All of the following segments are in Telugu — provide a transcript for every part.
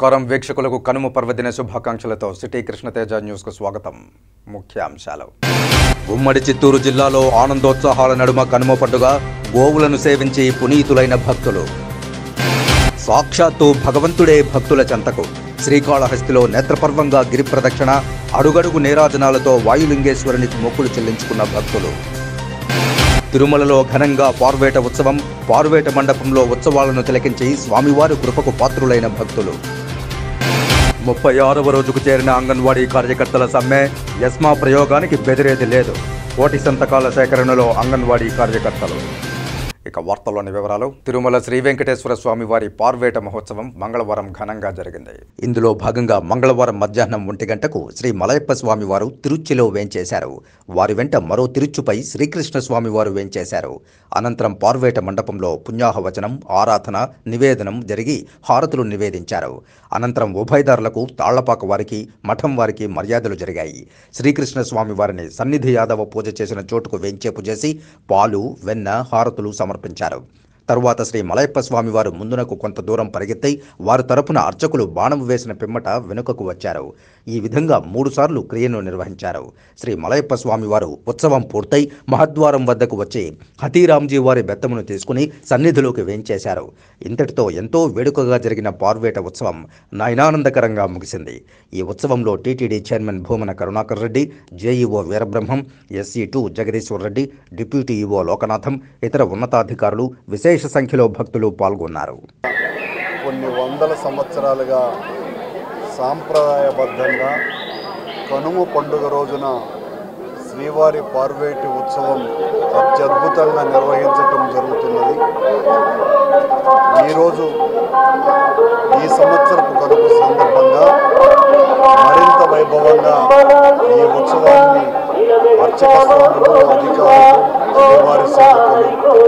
నమస్కారం వీక్షకులకు కనుమ పర్వదిన శుభాకాంక్షలతో సిటీ కృష్ణతేజ న్యూస్ కు స్వాగతం. ముఖ్యాంశాలు. ఉమ్మడి చిత్తూరు జిల్లాలో ఆనందోత్సాహాల నడుమ కనుమ పండుగ, గోవులను సేవించి పునీతులైన భక్తులు. సాక్షాత్తు భగవంతుడే భక్తుల చెంతకు. శ్రీకాళహస్తిలో నేత్రపర్వంగా గిరి ప్రదక్షిణ, అడుగడుగు నీరాజనాలతో వాయులింగేశ్వరునికి మొక్కులు చెల్లించుకున్న భక్తులు. తిరుమలలో ఘనంగా పార్వేట ఉత్సవం, పార్వేట మండపంలో ఉత్సవాలను తిలకించి స్వామివారి కృపకు పాత్రులైన భక్తులు. 36వ రోజుకు చేరిన అంగన్వాడీ కార్యకర్తల సమ్మె, యస్మా ప్రయోగానికి బెదిరేది లేదు. కోటి సంతకాల సేకరణలో అంగన్వాడీ కార్యకర్తలు. ఇక వార్తల్లోని వివరాలు. తిరుమల శ్రీ వెంకటేశ్వర స్వామి వారి పార్వేట మహోత్సవం మంగళవారం ఘనంగా జరిగింది. ఇందులో భాగంగా మంగళవారం మధ్యాహ్నం 1 గంటకు శ్రీ మలయప్ప స్వామి వారు తిరుచ్చిలో వేంచేశారు. వారి వెంట మరో తిరుచ్చుపై శ్రీకృష్ణ స్వామి వారు వేంచేశారు. అనంతరం పార్వేట మండపంలో పుణ్యాహవచనం, ఆరాధన, నివేదనం జరిగి హారతులు నివేదించారు. అనంతరం ఉభయదారులకు, తాళ్లపాక వారికి, మఠం వారికి మర్యాదలు జరిగాయి. శ్రీకృష్ణ స్వామి వారిని సన్నిధి యాదవ పూజ చేసిన చోటుకు వేంచేపు చేసి పాలు, వెన్న, హారతులు సమర్పించారు. తరువాత శ్రీ మలయప్ప స్వామి వారు ముందునకు కొంత దూరం పరిగెత్తి వారి తరపున అర్చకులు బాణం వేసిన పిమ్మట వెనుకకు వచ్చారు. ఈ విధంగా 3 సార్లు క్రియను నిర్వహించారు. శ్రీ మలయప్ప స్వామి వారు ఉత్సవం పూర్తయి మహద్వారం వద్దకు వచ్చి హతీరాంజీ వారి బెత్తమును తీసుకుని సన్నిధిలోకి వేంచేశారు. ఇంతటితో ఎంతో వేడుకగా జరిగిన పార్వేట ఉత్సవం నయనానందకరంగా ముగిసింది. ఈ ఉత్సవంలో TTD chairman Bhumana Karunakar Reddy, JEO Veerabrahmam, SC2 Jagadishwar Reddy, deputy EO Lokanatham, ఇతర ఉన్నతాధికారులు, విశేష సంఖ్యలో భక్తులు పాల్గొన్నారు. కొన్ని వందల సంవత్సరాలుగా సాంప్రదాయబద్ధంగా కనుమ పండుగ రోజున శ్రీవారి పార్వేటి ఉత్సవం అత్యద్భుతంగా నిర్వహించటం జరుగుతున్నది. ఈరోజు ఈ సంవత్సరపు కనుమ సందర్భంగా మరింత వైభవంగా ఈ ఉత్సవాన్ని అర్చక స్వాములు, అధికారులు, శ్రీవారి సేవకులు,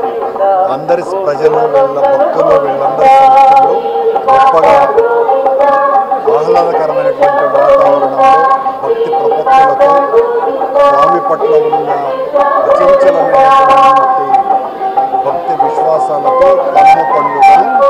అందరి ప్రజలు, భక్తులు వీళ్ళందరి సమక్షంలో గొప్పగా ఆహ్లాదకరమైనటువంటి వాతావరణంలో భక్తి ప్రపత్తులతో స్వామి పట్ల ఉన్న అచంచలమైనటువంటి భక్తి విశ్వాసాలతో కనుమ పండుగను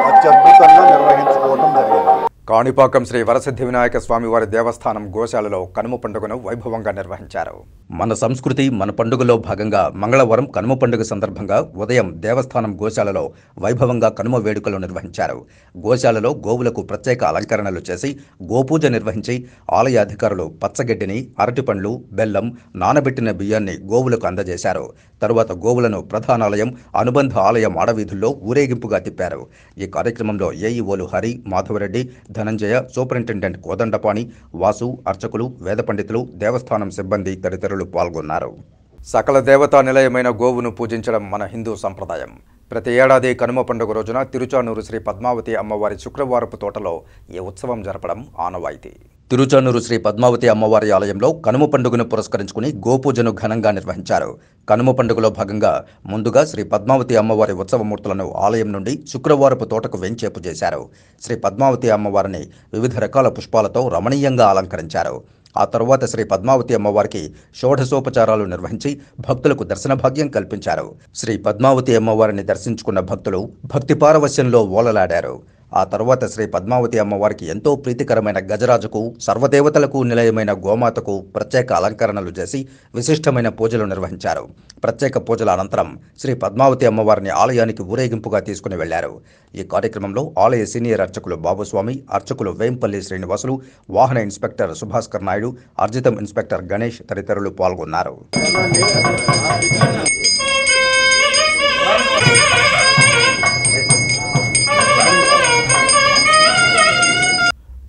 అత్యద్భుతంగా నిర్వహించుకోవడం జరిగింది. కాణిపాకం శ్రీ వరసిద్ధి వినాయక స్వామి వారి దేవస్థానం గోశాలలో కనుమ పండుగను వైభవంగా నిర్వహించారు. మన సంస్కృతి, మన పండుగలో భాగంగా మంగళవారం కనుమ పండుగ సందర్భంగా ఉదయం దేవస్థానం గోశాలలో వైభవంగా కనుమ వేడుకలు నిర్వహించారు. గోశాలలో గోవులకు ప్రత్యేక అలంకరణలు చేసి గోపూజ నిర్వహించి ఆలయ అధికారులు పచ్చగడ్డిని, అరటిపండ్లు, బెల్లం, నానబెట్టిన బియ్యాన్ని గోవులకు అందజేశారు. తరువాత గోవులను ప్రధానాలయం, అనుబంధ ఆలయ మాడవీధుల్లో ఊరేగింపుగా తిప్పారు. ఈ కార్యక్రమంలో ఏఈఓలు హరి, మాధవరెడ్డి, ధనంజయ, సూపరింటెండెంట్ కోదండపాణి, వాసు, అర్చకులు, వేద పండితులు, దేవస్థానం సిబ్బంది తదితరులు పాల్గొన్నారు. సకల దేవతా నిలయమైన గోవును పూజించడం మన హిందూ సంప్రదాయం. ప్రతి ఏడాది కనుమ పండుగ రోజున తిరుచానూరు శ్రీ పద్మావతి అమ్మవారి శుక్రవారపు తోటలో ఈ ఉత్సవం జరపడం ఆనవాయితీ. తిరుచానూరు శ్రీ పద్మావతి అమ్మవారి ఆలయంలో కనుమ పండుగను పురస్కరించుకుని గోపూజను ఘనంగా నిర్వహించారు. కనుమ పండుగలో భాగంగా ముందుగా శ్రీ పద్మావతి అమ్మవారి ఉత్సవమూర్తులను ఆలయం నుండి శుక్రవారపు తోటకు వేంచేపు చేశారు. శ్రీ పద్మావతి అమ్మవారిని వివిధ రకాల పుష్పాలతో రమణీయంగా అలంకరించారు. ఆ తరువాత శ్రీ పద్మావతి అమ్మవారికి షోడశోపచారాలు నిర్వహించి భక్తులకు దర్శన భాగ్యం కల్పించారు. శ్రీ పద్మావతి అమ్మవారిని దర్శించుకున్న భక్తులు భక్తి పారవశ్యంలో ఓలలాడారు. ఆ తరువాత శ్రీ పద్మావతి అమ్మవారికి ఎంతో ప్రీతికరమైన గజరాజుకు, సర్వదేవతలకు నిలయమైన గోమాతకు ప్రత్యేక అలంకరణలు చేసి విశిష్టమైన పూజలు నిర్వహించారు. ప్రత్యేక పూజల అనంతరం శ్రీ పద్మావతి అమ్మవారిని ఆలయానికి ఊరేగింపుగా తీసుకుని వెళ్లారు. ఈ కార్యక్రమంలో ఆలయ సీనియర్ అర్చకులు బాబుస్వామి, అర్చకులు వేంపల్లి శ్రీనివాసులు, వాహన ఇన్స్పెక్టర్ సుభాస్కర్ నాయుడు, అర్జితం ఇన్స్పెక్టర్ గణేష్ తదితరులు పాల్గొన్నారు.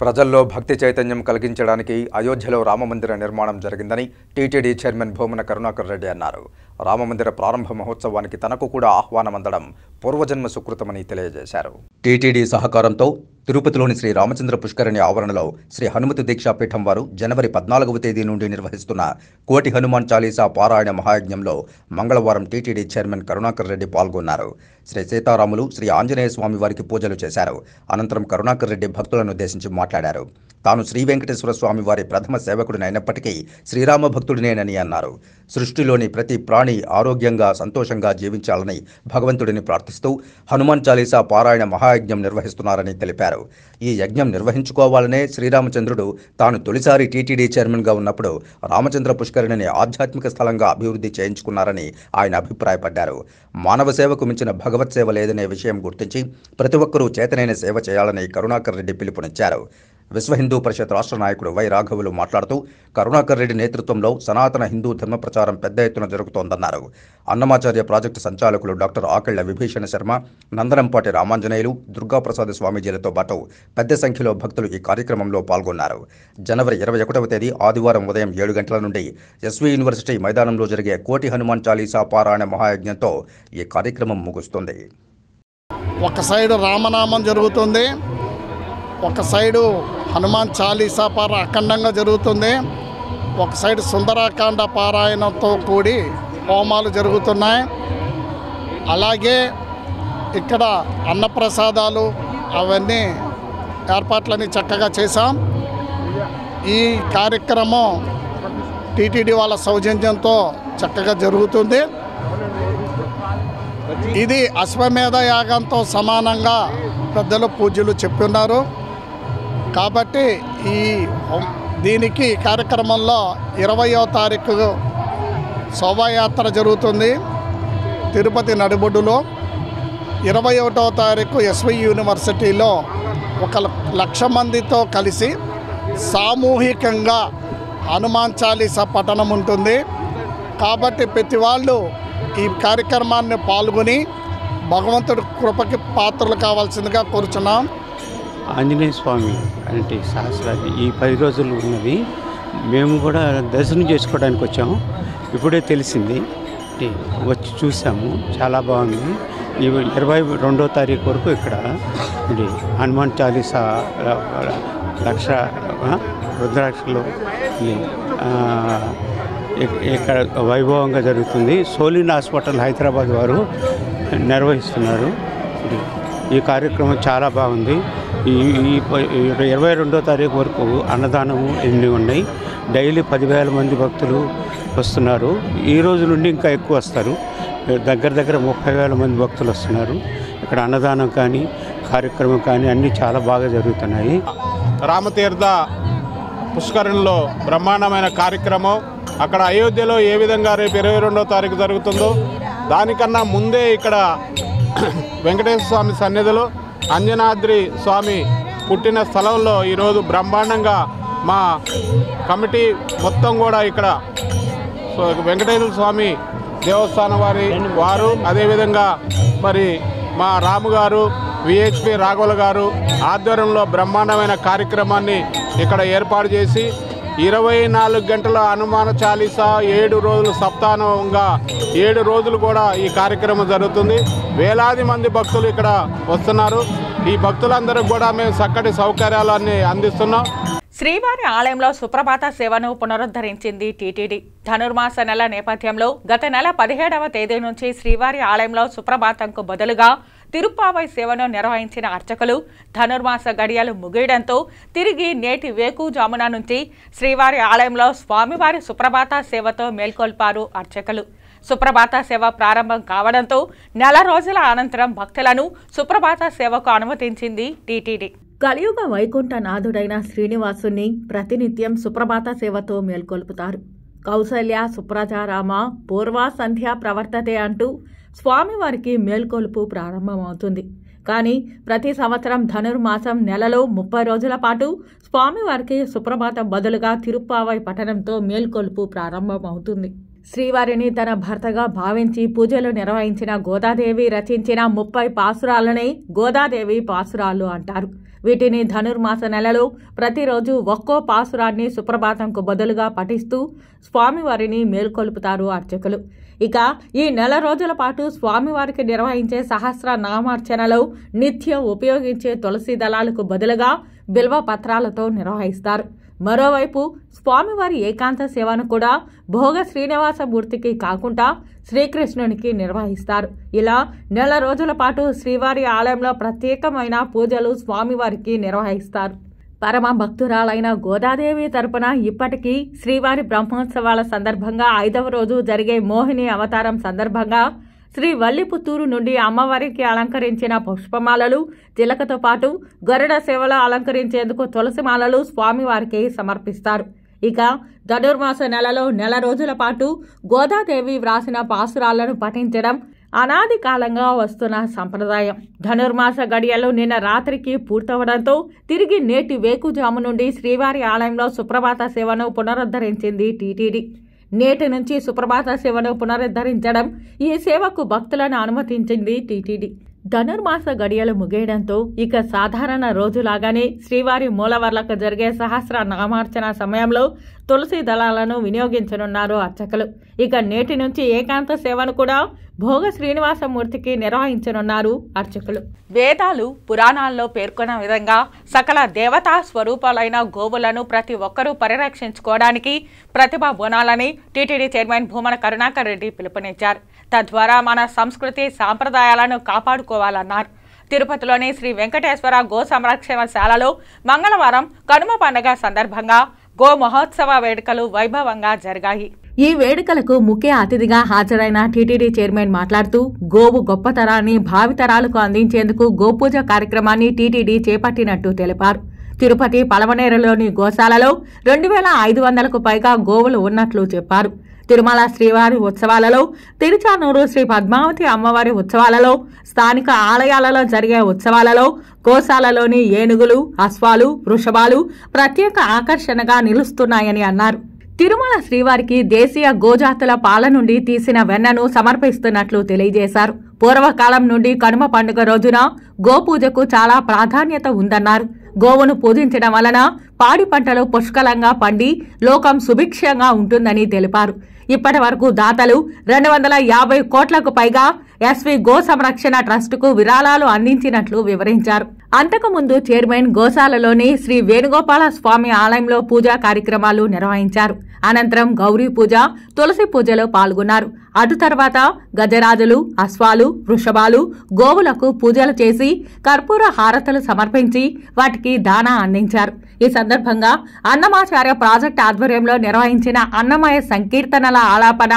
ప్రజల్లో భక్తి చైతన్యం కలిగించడానికి అయోధ్యలో రామమందిర నిర్మాణం జరిగిందని టీటీడీ చైర్మన్ భూమన కరుణాకర్ రెడ్డి అన్నారు. రామమందిర ప్రారంభ మహోత్సవానికి తనకు కూడా ఆహ్వానం అందడం పూర్వజన్మ సుకృతమని తెలియజేశారు. టీటీడీ సహకారంతో తిరుపతిలోని శ్రీ రామచంద్ర పుష్కరిణి ఆవరణలో శ్రీ హనుమతి దీక్షాపీఠం వారు జనవరి 14వ తేదీ నుండి నిర్వహిస్తున్న కోటి హనుమాన్ చాలీసా పారాయణ మహాయజ్ఞంలో మంగళవారం టీటీడీ చైర్మన్ కరుణాకర్ రెడ్డి పాల్గొన్నారు. శ్రీ సీతారాములు, శ్రీ ఆంజనేయ స్వామి వారికి పూజలు చేశారు. అనంతరం కరుణాకర్ రెడ్డి భక్తులను ఉద్దేశించి మాట్లాడారు. తాను శ్రీ వెంకటేశ్వర స్వామి వారి ప్రథమ సేవకుడినైనప్పటికీ శ్రీరామ భక్తుడినేనని అన్నారు. సృష్టిలోని ప్రతి ప్రాణి ఆరోగ్యంగా సంతోషంగా జీవించాలని భగవంతుడిని ప్రార్థిస్తూ హనుమాన్ చాలీసా పారాయణ మహాయజ్ఞం నిర్వహిస్తున్నారని తెలిపారు. ఈ యజ్ఞం నిర్వహించుకోవాలనే శ్రీరామచంద్రుడు తాను తొలిసారి టీటీడీ చైర్మన్గా ఉన్నప్పుడు రామచంద్ర పుష్కరిణిని ఆధ్యాత్మిక స్థలంగా అభివృద్ధి చేయించుకున్నారని ఆయన అభిప్రాయపడ్డారు. మానవ సేవకు మించిన భగవత్ సేవ లేదనే విషయం గుర్తించి ప్రతి ఒక్కరూ చేతనైన సేవ చేయాలని కరుణాకర్ రెడ్డి పిలుపునిచ్చారు. విశ్వ హిందూ పరిషత్ రాష్ట్ర నాయకుడు వై రాఘవులు మాట్లాడుతూ కరుణాకర్ రెడ్డి నేతృత్వంలో సనాతన హిందూ ధర్మ ప్రచారం పెద్ద ఎత్తున జరుగుతోందన్నారు. అన్నమాచార్య ప్రాజెక్టు సంచాలకులు డాక్టర్ ఆకెళ్ల విభీషణ శర్మ, నందనంపాటి రామాంజనేయులు, దుర్గాప్రసాద్ స్వామీజీలతో పాటు పెద్ద సంఖ్యలో భక్తులు ఈ కార్యక్రమంలో పాల్గొన్నారు. జనవరి 21వ తేదీ ఆదివారం ఉదయం 7 గంటల నుండి ఎస్వి యూనివర్సిటీ మైదానంలో జరిగే కోటి హనుమాన్ చాలీసా పారాయణ మహాయజ్ఞంతో ఈ కార్యక్రమం ముగుస్తుంది. ఒక సైడు రామనామం జరుగుతుంది, ఒక సైడు హనుమాన్ చాలీసా పారాయణ అఖండంగా జరుగుతుంది, ఒక సైడు సుందరాకాండ పారాయణంతో కూడి హోమాలు జరుగుతున్నాయి. అలాగే ఇక్కడ అన్నప్రసాదాలు అవన్నీ ఏర్పాట్లన్నీ చక్కగా చేశాం. ఈ కార్యక్రమం టీటీడీ వాళ్ళ సౌజన్యంతో చక్కగా జరుగుతుంది. ఇది అశ్వమేధ యాగంతో సమానంగా పెద్దలు పూజ్యులు చెప్తున్నారు. కాబట్టి దీనికి కార్యక్రమంలో 20వ తారీఖు శోభాయాత్ర జరుగుతుంది తిరుపతి నడిబొడ్డులో. 21వ తారీఖు ఎస్వి యూనివర్సిటీలో 1,00,000 మందితో కలిసి సామూహికంగా హనుమాన్ చాలీసా పఠనం ఉంటుంది. కాబట్టి ప్రతి వాళ్ళు ఈ కార్యక్రమాన్ని పాల్గొని భగవంతుడి కృపకి పాత్రలు కావాల్సిందిగా కోరుచున్నాం. ఆంజనేయ స్వామి అంటే సహస్రాది ఈ 10 రోజులు ఉన్నది. మేము కూడా దర్శనం చేసుకోవడానికి వచ్చాము. ఇప్పుడే తెలిసింది, వచ్చి చూసాము, చాలా బాగుంది. ఈ 22వ తారీఖు వరకు ఇక్కడ హనుమాన్ చాలీసా 1,00,000 రుద్రాక్షలు ఇక్కడ వైభవంగా జరుగుతుంది. సోలిన్ హాస్పిటల్ హైదరాబాద్ వారు నిర్వహిస్తున్నారు. ఈ కార్యక్రమం చాలా బాగుంది. ఈ 22వ తారీఖు వరకు అన్నదానము ఎన్ని ఉన్నాయి. డైలీ 10,000 మంది భక్తులు వస్తున్నారు. ఈ రోజు నుండి ఇంకా ఎక్కువ వస్తారు. దగ్గర 30,000 మంది భక్తులు వస్తున్నారు. ఇక్కడ అన్నదానం కానీ కార్యక్రమం కానీ అన్నీ చాలా బాగా జరుగుతున్నాయి. రామతీర్థ పుష్కరిణిలో బ్రహ్మాండమైన కార్యక్రమం. అక్కడ అయోధ్యలో ఏ విధంగా రేపు 22వ తారీఖు జరుగుతుందో దానికన్నా ముందే ఇక్కడ వెంకటేశ్వర స్వామి సన్నిధిలో అంజనాద్రి స్వామి పుట్టిన స్థలంలో ఈరోజు బ్రహ్మాండంగా మా కమిటీ మొత్తం కూడా ఇక్కడ వెంకటేశ్వర స్వామి దేవస్థానం వారు అదేవిధంగా మరి మా రాము గారు, విహెచ్పి రాఘవుల గారు ఆధ్వర్యంలో బ్రహ్మాండమైన కార్యక్రమాన్ని ఇక్కడ ఏర్పాటు చేసి 24 గంటల హనుమాన్ చాలీసా 7 రోజులు సప్తాహంగా 7 రోజులు కూడా ఈ కార్యక్రమం జరుగుతుంది. వేలాది మంది భక్తులు ఇక్కడ వస్తున్నారు. ఈ భక్తులందరికీ కూడా మేము చక్కటి సౌకర్యాలన్నీ అందిస్తున్నాం. శ్రీవారి ఆలయంలో సుప్రభాత సేవను పునరుద్ధరించింది టీటీడీ. ధనుర్మాస నెల నేపథ్యంలో గత నెల 17వ తేదీ నుంచి శ్రీవారి ఆలయంలో సుప్రభాతంకు బదులుగా తిరుప్పావై సేవను నిర్వహించిన అర్చకులు ధనుర్మాస గడియలు ముగియడంతో తిరిగి నేటి వేకుజామున నుంచి శ్రీవారి ఆలయంలో స్వామివారి సుప్రభాత సేవతో మేల్కొల్పారు అర్చకులు. సుప్రభాత సేవ ప్రారంభం కావడంతో నెల రోజుల అనంతరం భక్తులను సుప్రభాత సేవకు అనుమతించింది టీటీడీ. కలియుగ వైకుంఠ నాథుడైన శ్రీనివాసుని ప్రతినిత్యం సుప్రభాత సేవతో మేల్కొల్పుతారు. కౌసల్య సుప్రజారామ పూర్వ సంధ్య ప్రవర్తతే అంటూ స్వామివారికి మేల్కొలుపు ప్రారంభమవుతుంది. కానీ ప్రతి సంవత్సరం ధనుర్మాసం నెలలో 30 రోజుల పాటు స్వామివారికి సుప్రభాతం బదులుగా తిరుప్పావై పఠనంతో మేల్కొలుపు ప్రారంభమవుతుంది. శ్రీవారిని తన భర్తగా భావించి పూజలు నిర్వహించిన గోదాదేవి రచించిన 30 పాసురాలనే గోదాదేవి పాసురాలు అంటారు. వీటిని ధనుర్మాస నెలలో ప్రతిరోజు ఒక్కో పాసురాన్ని సుప్రభాతంకు బదులుగా పఠిస్తూ స్వామివారిని మేల్కొల్పుతారు అర్చకులు. ఇక ఈ నెల రోజుల పాటు స్వామివారికి నిర్వహించే సహస్ర నామార్చనలో నిత్యం ఉపయోగించే తులసి దళాలకు బదులుగా బిల్వ పత్రాలతో నిర్వహిస్తారు. మరోవైపు స్వామివారి ఏకాంత సేవను కూడా భోగ శ్రీనివాసమూర్తికి కాకుండా శ్రీకృష్ణునికి నిర్వహిస్తారు. ఇలా నెల రోజుల పాటు శ్రీవారి ఆలయంలో ప్రత్యేకమైన పూజలు స్వామివారికి నిర్వహిస్తారు. పరమ భక్తురాలైన గోదాదేవి తరపున ఇప్పటికీ శ్రీవారి బ్రహ్మోత్సవాల సందర్భంగా 5వ రోజు జరిగే మోహిని అవతారం సందర్భంగా శ్రీ వల్లిపుత్తూరు నుండి అమ్మవారికి అలంకరించిన పుష్పమాలలు తిలకతో పాటు గరుడ సేవలో అలంకరించేందుకు తులసిమాలలు స్వామివారికి సమర్పిస్తారు. ఇక ధనుర్మాస నెలలో నెల రోజుల పాటు గోదాదేవి వ్రాసిన పాసురాలను పఠించడం అనాది కాలంగా వస్తున్న సంప్రదాయం. ధనుర్మాస గడియలు నిన్న రాత్రికి పూర్తవడంతో తిరిగి నేటి వేకుజాము నుండి శ్రీవారి ఆలయంలో సుప్రభాత సేవను పునరుద్ధరించింది టీటీడీ. నేటి నుంచి సుప్రభాత సేవను పునరుద్ధరించడం, ఈ సేవకు భక్తులను అనుమతించింది టీటీడీ. ధనుర్మాస గడియలు ముగియడంతో ఇక సాధారణ రోజులాగానే శ్రీవారి మూలవర్లకు జరిగే సహస్ర నామార్చన సమయంలో తులసి దళాలను వినియోగించనున్నారు అర్చకులు. ఇక నేటి నుంచి ఏకాంత సేవను కూడా భోగ శ్రీనివాసమూర్తికి నిర్వహించనున్నారు అర్చకులు. వేదాలు పురాణాల్లో పేర్కొన్న విధంగా సకల దేవతా స్వరూపాలైన గోవులను ప్రతి ఒక్కరూ పరిరక్షించుకోవడానికి ప్రతిభ బోనాలని టీటీడీ చైర్మన్ భూమన కరుణాకర్ రెడ్డి పిలుపునిచ్చారు. తద్వారా మన సంస్కృతి సాంప్రదాయాలను కాపాడుకోవాలన్నారు. తిరుపతిలోని శ్రీ వెంకటేశ్వర గో సంరక్షణశాలలో మంగళవారం కనుమ పండుగ సందర్భంగా గో మహోత్సవ వేడుకలు వైభవంగా జరిగాయి. ఈ వేడుకలకు ముఖ్య అతిథిగా హాజరైన టీటీడీ చైర్మన్ మాట్లాడుతూ గోవు గొప్పతనాన్ని భావితరాలకు అందించేందుకు గోపూజ కార్యక్రమాన్ని టీటీడీ చేపట్టినట్టు తెలిపారు. తిరుపతి పలమనేరులోని గోశాలలో 2500కు పైగా గోవులు ఉన్నట్లు చెప్పారు. తిరుమల శ్రీవారి ఉత్సవాలలో, తిరుచానూరు శ్రీ పద్మావతి అమ్మవారి ఉత్సవాలలో, స్థానిక ఆలయాలలో జరిగే ఉత్సవాలలో గోశాలలోని ఏనుగులు, అశ్వాలు, వృషభాలు ప్రత్యేక ఆకర్షణగా నిలుస్తున్నాయని అన్నారు. తిరుమల శ్రీవారికి దేశీయ గోజాతుల పాల నుండి తీసిన వెన్నను సమర్పిస్తున్నట్లు తెలియజేశారు. పూర్వకాలం నుండి కనుమ పండుగ రోజున గోపూజకు చాలా ప్రాధాన్యత ఉందన్నారు. గోవును పూజించడం వలన పాడి పంటలు పుష్కలంగా పండి లోకం సుభిక్షంగా ఉంటుందని తెలిపారు. ఇప్పటి వరకు దాతలు 250 కోట్లకు పైగా ఎస్వి గో సంరక్షణ ట్రస్టుకు విరాళాలు అందించినట్లు వివరించారు. అంతకుముందు చైర్మన్ గోశాలలోని శ్రీ వేణుగోపాల స్వామి ఆలయంలో పూజా కార్యక్రమాలు నిర్వహించారు. అనంతరం గౌరీ పూజ, తులసి పూజలో పాల్గొన్నారు. అటు తర్వాత గజరాజులు, అశ్వాలు, వృషభాలు, గోవులకు పూజలు చేసి కర్పూర హారతులు సమర్పించి వాటికి దానా అందించారు. ఈ సందర్భంగా అన్నమాచార్య ప్రాజెక్టు ఆధ్వర్యంలో నిర్వహించిన అన్నమయ సంకీర్తనల ఆలాపన,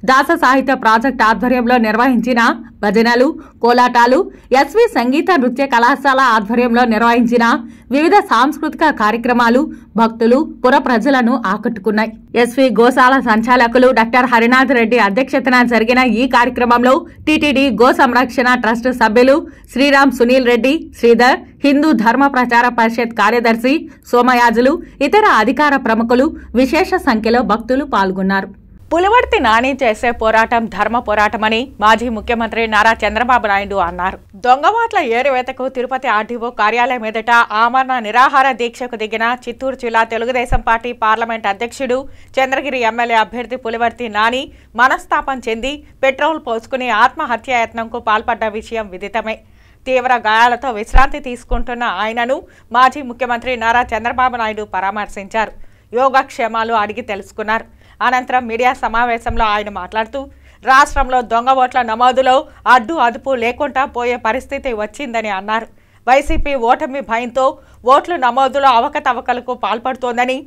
దాస సాహిత్య ప్రాజెక్టు ఆధ్వర్యంలో నిర్వహించిన భజనలు, కోలాటాలు, ఎస్వి సంగీత నృత్య కళాశాల ఆధ్వర్యంలో నిర్వహించిన వివిధ సాంస్కృతిక కార్యక్రమాలు భక్తులు, పుర ప్రజలను ఆకట్టుకున్నాయి. ఎస్వి గోశాల సంచాలకులు డాక్టర్ హరినాథ్ రెడ్డి అధ్యక్షతన జరిగిన ఈ కార్యక్రమంలో టీటీడీ గో సంరక్షణ ట్రస్ట్ సభ్యులు శ్రీరామ్ సునీల్ రెడ్డి, శ్రీధర్, హిందూ ధర్మ ప్రచార పరిషత్ కార్యదర్శి సోమయాజులు, ఇతర అధికార ప్రముఖులు విశేష సంఖ్యలో భక్తులు పాల్గొన్నారు. పులివర్తి నాని చేసే పోరాటం ధర్మ పోరాటమని మాజీ ముఖ్యమంత్రి నారా చంద్రబాబు నాయుడు అన్నారు. దొంగవాట్ల ఏరువేతకు తిరుపతి ఆర్డీఓ కార్యాలయం ఎదుట ఆమరణ నిరాహార దీక్షకు దిగిన చిత్తూరు జిల్లా తెలుగుదేశం పార్టీ పార్లమెంట్ అధ్యక్షుడు, చంద్రగిరి ఎమ్మెల్యే అభ్యర్థి పులివర్తి నాని మనస్తాపం చెంది పెట్రోల్ పోసుకుని ఆత్మహత్యాయత్నంకు పాల్పడ్డ విషయం విదితమే. తీవ్ర గాయాలతో విశ్రాంతి తీసుకుంటున్న ఆయనను మాజీ ముఖ్యమంత్రి నారా చంద్రబాబు నాయుడు పరామర్శించారు. యోగక్షేమాలు అడిగి తెలుసుకున్నారు. అనంతరం మీడియా సమావేశంలో ఆయన మాట్లాడుతూ రాష్ట్రంలో దొంగ ఓట్ల నమోదులో అడ్డు అదుపు లేకుండా పోయే పరిస్థితి వచ్చిందని అన్నారు. వైసీపీ ఓటమి భయంతో ఓట్ల నమోదులో అవకతవకలకు పాల్పడుతోందని,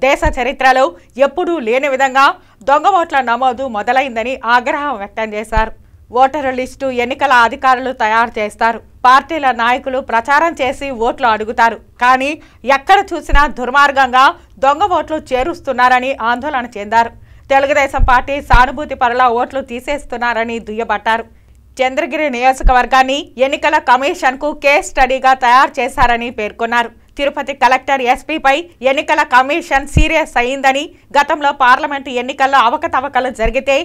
దేశ చరిత్రలో ఎప్పుడూ లేని విధంగా దొంగ ఓట్ల నమోదు మొదలైందని ఆగ్రహం వ్యక్తం చేశారు. ఓటరు లిస్టు ఎన్నికల అధికారులు తయారు చేస్తారు. పార్టీల నాయకులు ప్రచారం చేసి ఓట్లు అడుగుతారు. కానీ ఎక్కడ చూసినా దుర్మార్గంగా దొంగ ఓట్లు చేరుస్తున్నారని ఆందోళన చెందారు. తెలుగుదేశం పార్టీ సానుభూతి పరుల ఓట్లు తీసేస్తున్నారని దుయ్యబట్టారు. చంద్రగిరి నియోజకవర్గాన్ని ఎన్నికల కమిషన్కు కేస్ స్టడీగా తయారు చేశారని పేర్కొన్నారు. తిరుపతి కలెక్టర్ ఎస్పీపై ఎన్నికల కమిషన్ సీరియస్ అయిందని, గతంలో పార్లమెంటు ఎన్నికల్లో అవకతవకలు జరిగితే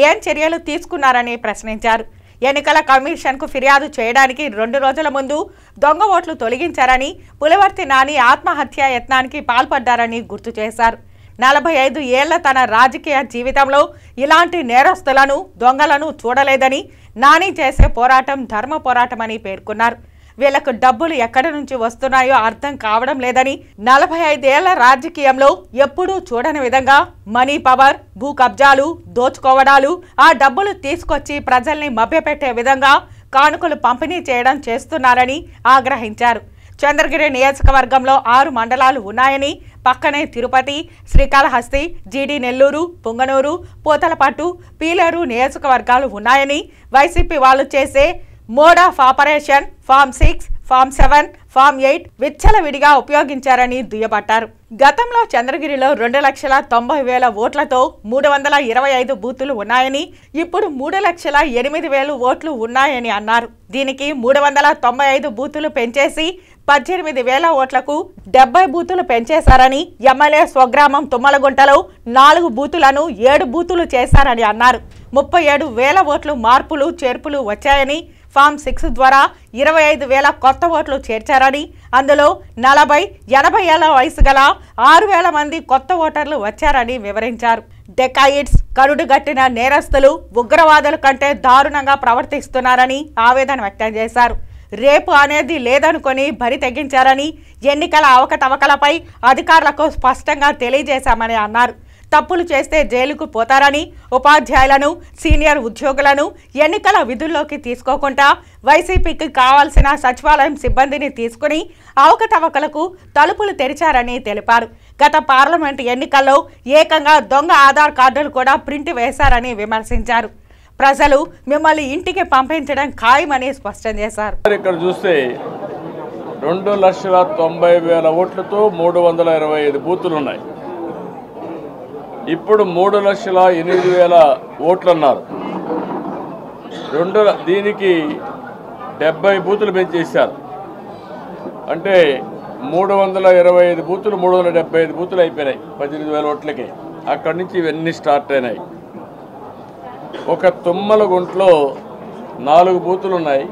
ఏం చర్యలు తీసుకున్నారని ప్రశ్నించారు. ఎన్నికల కమిషన్కు ఫిర్యాదు చేయడానికి 2 రోజుల ముందు దొంగ ఓట్లు తొలగించారని, పులివర్తి నాని ఆత్మహత్యా యత్నానికి పాల్పడ్డారని గుర్తు చేశారు. 45 ఏళ్ల తన రాజకీయ జీవితంలో ఇలాంటి నేరస్తులను, దొంగలను చూడలేదని, నాని చేసే పోరాటం ధర్మ పోరాటమని పేర్కొన్నారు. వీళ్లకు డబ్బులు ఎక్కడి నుంచి వస్తున్నాయో అర్థం కావడం లేదని, 45 ఏళ్ల రాజకీయంలో ఎప్పుడూ చూడని విధంగా మనీ పవర్, భూ కబ్జాలు, దోచుకోవడాలు, ఆ డబ్బులు తీసుకొచ్చి ప్రజల్ని మభ్యపెట్టే విధంగా కానుకలు పంపిణీ చేయడం చేస్తున్నారని ఆగ్రహించారు. చంద్రగిరి నియోజకవర్గంలో 6 మండలాలు ఉన్నాయని, పక్కనే తిరుపతి, శ్రీకాళహస్తి, జీడి నెల్లూరు, పుంగనూరు, పూతలపట్టు, పీలేరు నియోజకవర్గాలు ఉన్నాయని, వైసీపీ వాళ్ళు చేసే mode of operation form 6, form 7, form 8 విచ్చలవిడిగా ఉపయోగించారని దుయ్యబట్టారు. గతంలో చంద్రగిరిలో 2,90,000 ఓట్లతో 325 బూతులు ఉన్నాయని, ఇప్పుడు 3,08,000 ఓట్లు ఉన్నాయని అన్నారు. దీనికి 395 బూతులు పెంచేసి 18,000 ఓట్లకు 70 బూతులు పెంచేశారని, ఎమ్మెల్యే స్వగ్రామం తుమ్మలగుంటలో 4 బూతులను 7 బూతులు చేశారని అన్నారు. 37,000 ఓట్లు మార్పులు చేర్పులు వచ్చాయని, ఫామ్ 6 ద్వారా 25,000 కొత్త ఓట్లు చేర్చారని, అందులో 40-80 ఏళ్ల వయసు గల 6,000 మంది కొత్త ఓటర్లు వచ్చారని వివరించారు. డెకాయిడ్స్, కరుడుగట్టిన నేరస్తులు ఉగ్రవాదుల కంటే దారుణంగా ప్రవర్తిస్తున్నారని ఆవేదన వ్యక్తం చేశారు. రేపు అనేది లేదనుకొని బరి తెగించారని, ఎన్నికల అవకతవకలపై అధికారులకు స్పష్టంగా తెలియజేశామని అన్నారు. తప్పులు చేస్తే జైలుకు పోతారని, ఉపాధ్యాయులను, సీనియర్ ఉద్యోగులను ఎన్నికల విధుల్లోకి తీసుకోకుండా వైసీపీకి కావాల్సిన సచివాలయం సిబ్బందిని తీసుకుని అవకతవకలకు తలుపులు తెరిచారని తెలిపారు. గత పార్లమెంటు ఎన్నికల్లో ఏకంగా దొంగ ఆధార్ కార్డులు కూడా ప్రింట్ వేశారని విమర్శించారు. ప్రజలు మిమ్మల్ని ఇంటికి పంపించడం ఖాయమని స్పష్టం చేశారు. ఇక్కడ చూస్తే 2,90,000 ఓట్లతో 325 బూతులు ఉన్నాయి. ఇప్పుడు 3,08,000 ఓట్లు అన్నారు. దీనికి 70 బూతులు పెంచేశారు. అంటే 325 బూతులు 375 బూతులు అయిపోయినాయి 18,000 ఓట్లకి. అక్కడి నుంచి ఇవన్నీ స్టార్ట్ అయినాయి. ఒక తుమ్మలగుంట్లో 4 బూతులు ఉన్నాయి,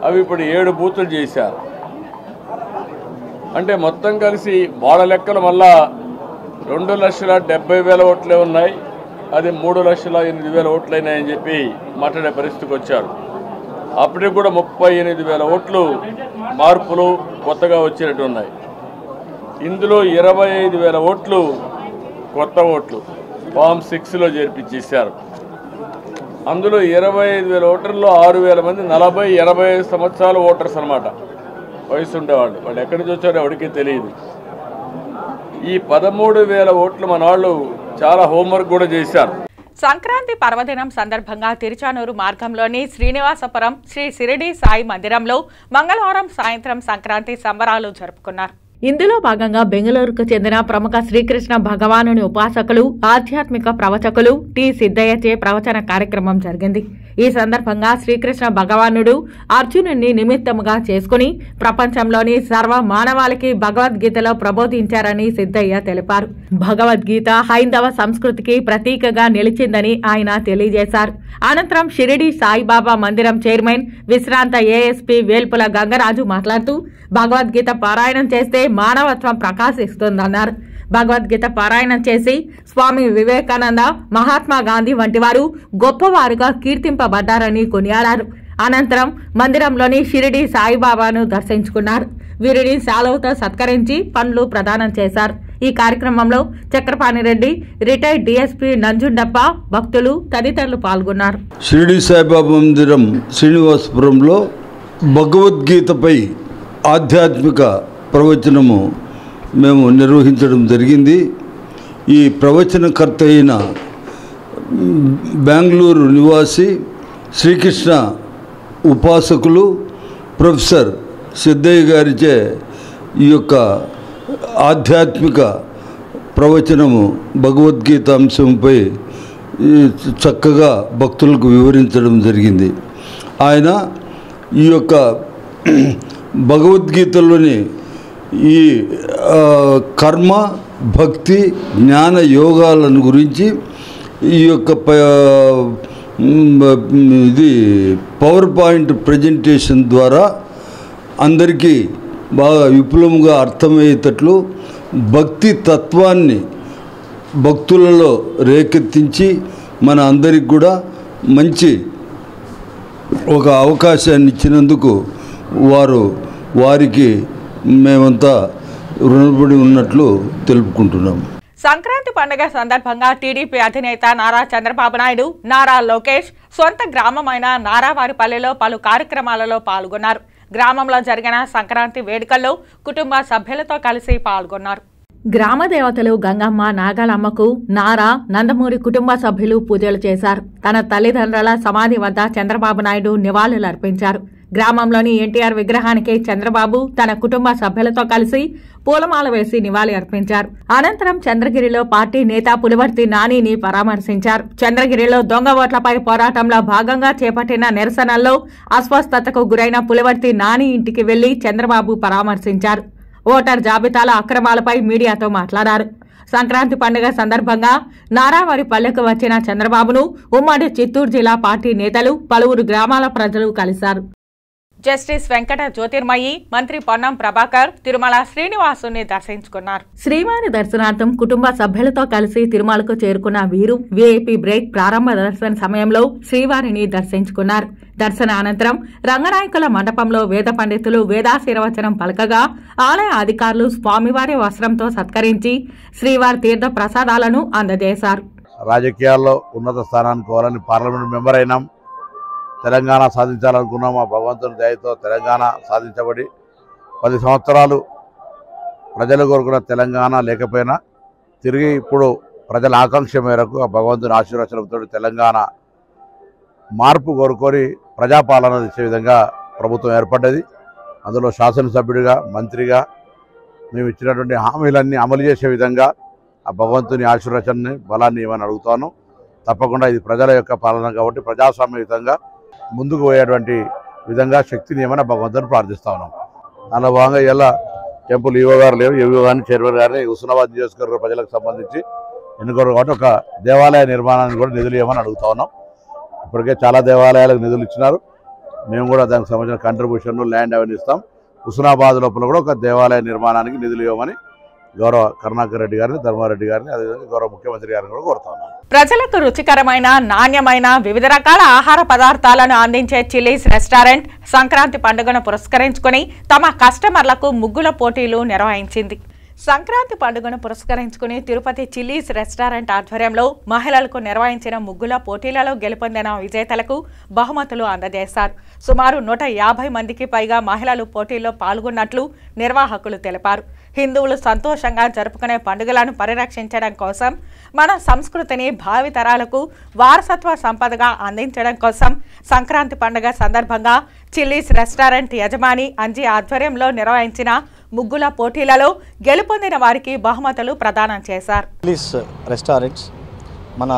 అవి ఇప్పుడు 7 బూతులు చేశారు. అంటే మొత్తం కలిసి వాళ్ళ లెక్కలు మళ్ళా 2,70,000 ఓట్లే ఉన్నాయి, అది 3,08,000 ఓట్లు అయినాయని చెప్పి మాట్లాడే పరిస్థితికి వచ్చారు. అప్పటికి కూడా 38,000 ఓట్లు మార్పులు కొత్తగా వచ్చినట్టు ఉన్నాయి. ఇందులో 25,000 ఓట్లు కొత్త ఓట్లు ఫామ్ 6లో చేర్పించేశారు. అందులో 25,000 ఓటర్లో 6,000 మంది 40-85 సంవత్సరాల ఓటర్స్ అన్నమాట, వయసు ఉండేవాళ్ళు. వాళ్ళు ఎక్కడి నుంచి వచ్చారో ఎవరికీ తెలియదు. ఈ 13,000 ఓట్లు మన వాళ్ళు చాలా హోంవర్క్ కూడా చేశారు. సంక్రాంతి పర్వదినం సందర్భంగా తిరుచానూరు మార్గంలోని శ్రీనివాసపురం శ్రీ షిరిడి సాయి మందిరంలో మంగళవారం సాయంత్రం సంక్రాంతి సంబరాలు జరుపుకున్నారు. ఇందులో భాగంగా బెంగళూరుకు చెందిన ప్రముఖ శ్రీకృష్ణ భగవానుని ఉపాసకులు, ఆధ్యాత్మిక ప్రవచకులు టి సిద్ధయ్యచే ప్రవచన కార్యక్రమం జరిగింది. ఈ సందర్భంగా శ్రీకృష్ణ భగవానుడు అర్జునుడిని నిమిత్తముగా చేసుకుని ప్రపంచంలోని సర్వ మానవాళికి భగవద్గీతలో ప్రబోధించారని సిద్ధయ్య తెలిపారు. భగవద్గీత హైందవ సంస్కృతికి ప్రతీకగా నిలిచిందని ఆయన తెలియజేశారు. అనంతరం షిరిడి సాయిబాబా మందిరం చైర్మన్ విశ్రాంత ఏఎస్పీ వేల్పుల గంగరాజు మాట్లాడుతూ భగవద్గీత పారాయణం చేస్తే మానవత్వం ప్రకాశిస్తుందన్నారు. భగవద్గీత పారాయణం చేసి స్వామి వివేకానంద, మహాత్మా గాంధీ వంటి వారు గొప్పవారుగా కీర్తింపబడ్డారని కొనియాడారు. అనంతరం మందిరంలోని షిరిడి సాయిబాబాను దర్శించుకున్నారు. వీరిని శాలువతో సత్కరించి పండ్లు ప్రదానం చేశారు. ఈ కార్యక్రమంలో చక్రపాణిరెడ్డి, రిటైర్డ్ డిఎస్పీ నంజుండప్ప, భక్తులు తదితరులు పాల్గొన్నారు. షిరిడి సాయిబాబా మందిరం శ్రీనివాసపురంలో భగవద్గీతపై ఆధ్యాత్మిక ప్రవచనము మేము నిర్వహించడం జరిగింది. ఈ ప్రవచనకర్త అయిన బెంగళూరు నివాసి శ్రీకృష్ణ ఉపాసకులు ప్రొఫెసర్ సిద్ధయ్య గారిచే ఈ యొక్క ఆధ్యాత్మిక ప్రవచనము భగవద్గీత అంశంపై చక్కగా భక్తులకు వివరించడం జరిగింది. ఆయన ఈ యొక్క భగవద్గీతలోని ఈ కర్మ, భక్తి, జ్ఞాన యోగాలను గురించి ఈ యొక్క ఇది పవర్ పాయింట్ ప్రజెంటేషన్ ద్వారా అందరికీ బాగా విపులంగా అర్థమయ్యేటట్లు భక్తి తత్వాన్ని భక్తులలో రేకెత్తించి మన అందరికి కూడా మంచి ఒక అవకాశాన్ని ఇచ్చినందుకు వారికి మేమంతా రుణపడి ఉన్నట్లు తెలుపుకుంటున్నాం. సంక్రాంతి పండుగ సందర్భంగా టీడీపీ అధినేత నారా చంద్రబాబు నాయుడు, నారా లోకేష్ సొంత గ్రామమైన నారావారిపల్లెలో పలు కార్యక్రమాలలో పాల్గొన్నారు. గ్రామంలో జరిగిన సంక్రాంతి వేడుకల్లో కుటుంబ సభ్యులతో కలిసి పాల్గొన్నారు. గ్రామ దేవతలు గంగమ్మ నాగాలమ్మకు నారా నందమూరి కుటుంబ సభ్యులు పూజలు చేశారు. తన తల్లిదండ్రుల సమాధి వద్ద చంద్రబాబు నాయుడు నివాళులర్పించారు. గ్రామంలోని ఎన్టీఆర్ విగ్రహానికి చంద్రబాబు తన కుటుంబ సభ్యులతో కలిసి పూలమాల వేసి నివాళి అర్పించారు. అనంతరం చంద్రగిరిలో పార్టీ నేత పులివర్తి నానిని పరామర్శించారు. చంద్రగిరిలో దొంగ ఓట్లపై పోరాటంలో భాగంగా చేపట్టిన నిరసనల్లో అస్వస్థతకు గురైన పులివర్తి నాని ఇంటికి వెళ్లి చంద్రబాబు పరామర్శించారు. ఓటర్ జాబితాల అక్రమాలపై మీడియాతో మాట్లాడారు. సంక్రాంతి పండుగ సందర్భంగా నారావారి పల్లెకు వచ్చిన చంద్రబాబును ఉమ్మడి చిత్తూరు జిల్లా పార్టీ నేతలు పలువురు గ్రామాల ప్రజలు కలిశారు. జస్టిస్ వెంకట జ్యోతిర్మయి, మంత్రి పొన్నం ప్రభాకర్ తిరుమల శ్రీనివాసుని దర్శించుకున్నారు. శ్రీవారి దర్శనార్థం కుటుంబ సభ్యులతో కలిసి తిరుమలకు చేరుకున్న వీరు వీఐపీ బ్రేక్ ప్రారంభ దర్శన సమయంలో శ్రీవారిని దర్శించుకున్నారు. దర్శన అనంతరం రంగనాయకుల మండపంలో వేద పండితులు వేదాశీర్వచనం పలకగా ఆలయ అధికారులు స్వామివారి వస్త్రంతో సత్కరించి శ్రీవారి తీర్థ ప్రసాదాలను అందజేశారు. రాజకీయాల్లో ఉన్నత స్థానానికి పోవాలని పార్లమెంట్ మెంబర్ అయినాం. తెలంగాణ సాధించాలనుకున్నాం. ఆ భగవంతుని దయతో తెలంగాణ సాధించబడి 10 సంవత్సరాలు ప్రజలు కోరుకున్న తెలంగాణ లేకపోయినా తిరిగి ఇప్పుడు ప్రజల ఆకాంక్ష మేరకు ఆ భగవంతుని ఆశీర్వచనంతో తెలంగాణ మార్పు కోరుకొని ప్రజాపాలన చేసే విధంగా ప్రభుత్వం ఏర్పడ్డది. అందులో శాసనసభ్యుడిగా, మంత్రిగా మేము ఇచ్చినటువంటి హామీలన్నీ అమలు చేసే విధంగా ఆ భగవంతుని ఆశీర్వచనాన్ని బలాన్ని ఇవ్వని అడుగుతాను. తప్పకుండా ఇది ప్రజల యొక్క పాలన కాబట్టి ప్రజాస్వామ్యయుతంగా ముందుకు పోయేటువంటి విధంగా శక్తిని ఏమైనా భగవంతుని ప్రార్థిస్తా ఉన్నాం. దానిలో భాగంగా ఇలా టెంపుల్ ఈవో గారు లేవు, ఈవో గారిని చైర్మన్ గారిని హుస్నాబాద్ నియోజకవర్గ ప్రజలకు సంబంధించి ఎన్నుకోరు కాబట్టి ఒక దేవాలయ నిర్మాణానికి కూడా నిధులు ఇవ్వమని అడుగుతా ఉన్నాం. ఇప్పటికే చాలా దేవాలయాలకు నిధులు ఇచ్చినారు. మేము కూడా దానికి సంబంధించిన కంట్రిబ్యూషన్ ల్యాండ్ అవన్నీ ఇస్తాం. హుస్నాబాద్ లోపల కూడా ఒక దేవాలయ నిర్మాణానికి నిధులు ఇవ్వమని గౌరవ కరుణాకర్ రెడ్డి గారిని, ధర్మారెడ్డి గారిని, అదేవిధంగా గౌరవ ముఖ్యమంత్రి గారిని కూడా కోరుతా ఉన్నాను. ప్రజలకు రుచికరమైన, నాణ్యమైన వివిధ రకాల ఆహార పదార్థాలను అందించే చిల్లీస్ రెస్టారెంట్ సంక్రాంతి పండుగను పురస్కరించుకుని తమ కస్టమర్లకు ముగ్గుల పోటీలు నిర్వహించింది. సంక్రాంతి పండుగను పురస్కరించుకుని తిరుపతి చిల్లీస్ రెస్టారెంట్ ఆధ్వర్యంలో మహిళలకు నిర్వహించిన ముగ్గుల పోటీలలో గెలుపొందిన విజేతలకు బహుమతులు అందజేశారు. సుమారు 150 మందికి పైగా మహిళలు పోటీల్లో పాల్గొన్నట్లు నిర్వాహకులు తెలిపారు. హిందువులు సంతోషంగా జరుపుకునే పండుగలను పరిరక్షించడం కోసం, మన సంస్కృతిని భావితరాలకు వారసత్వ సంపదగా అందించడం కోసం సంక్రాంతి పండుగ సందర్భంగా చిల్లీస్ రెస్టారెంట్ యజమాని అంజీ ఆధ్వర్యంలో నిర్వహించిన ముగ్గుల పోటీలలో గెలుపొందిన వారికి బహుమతులు ప్రదానం చేశారు. చిల్లీస్ రెస్టారెంట్స్ మన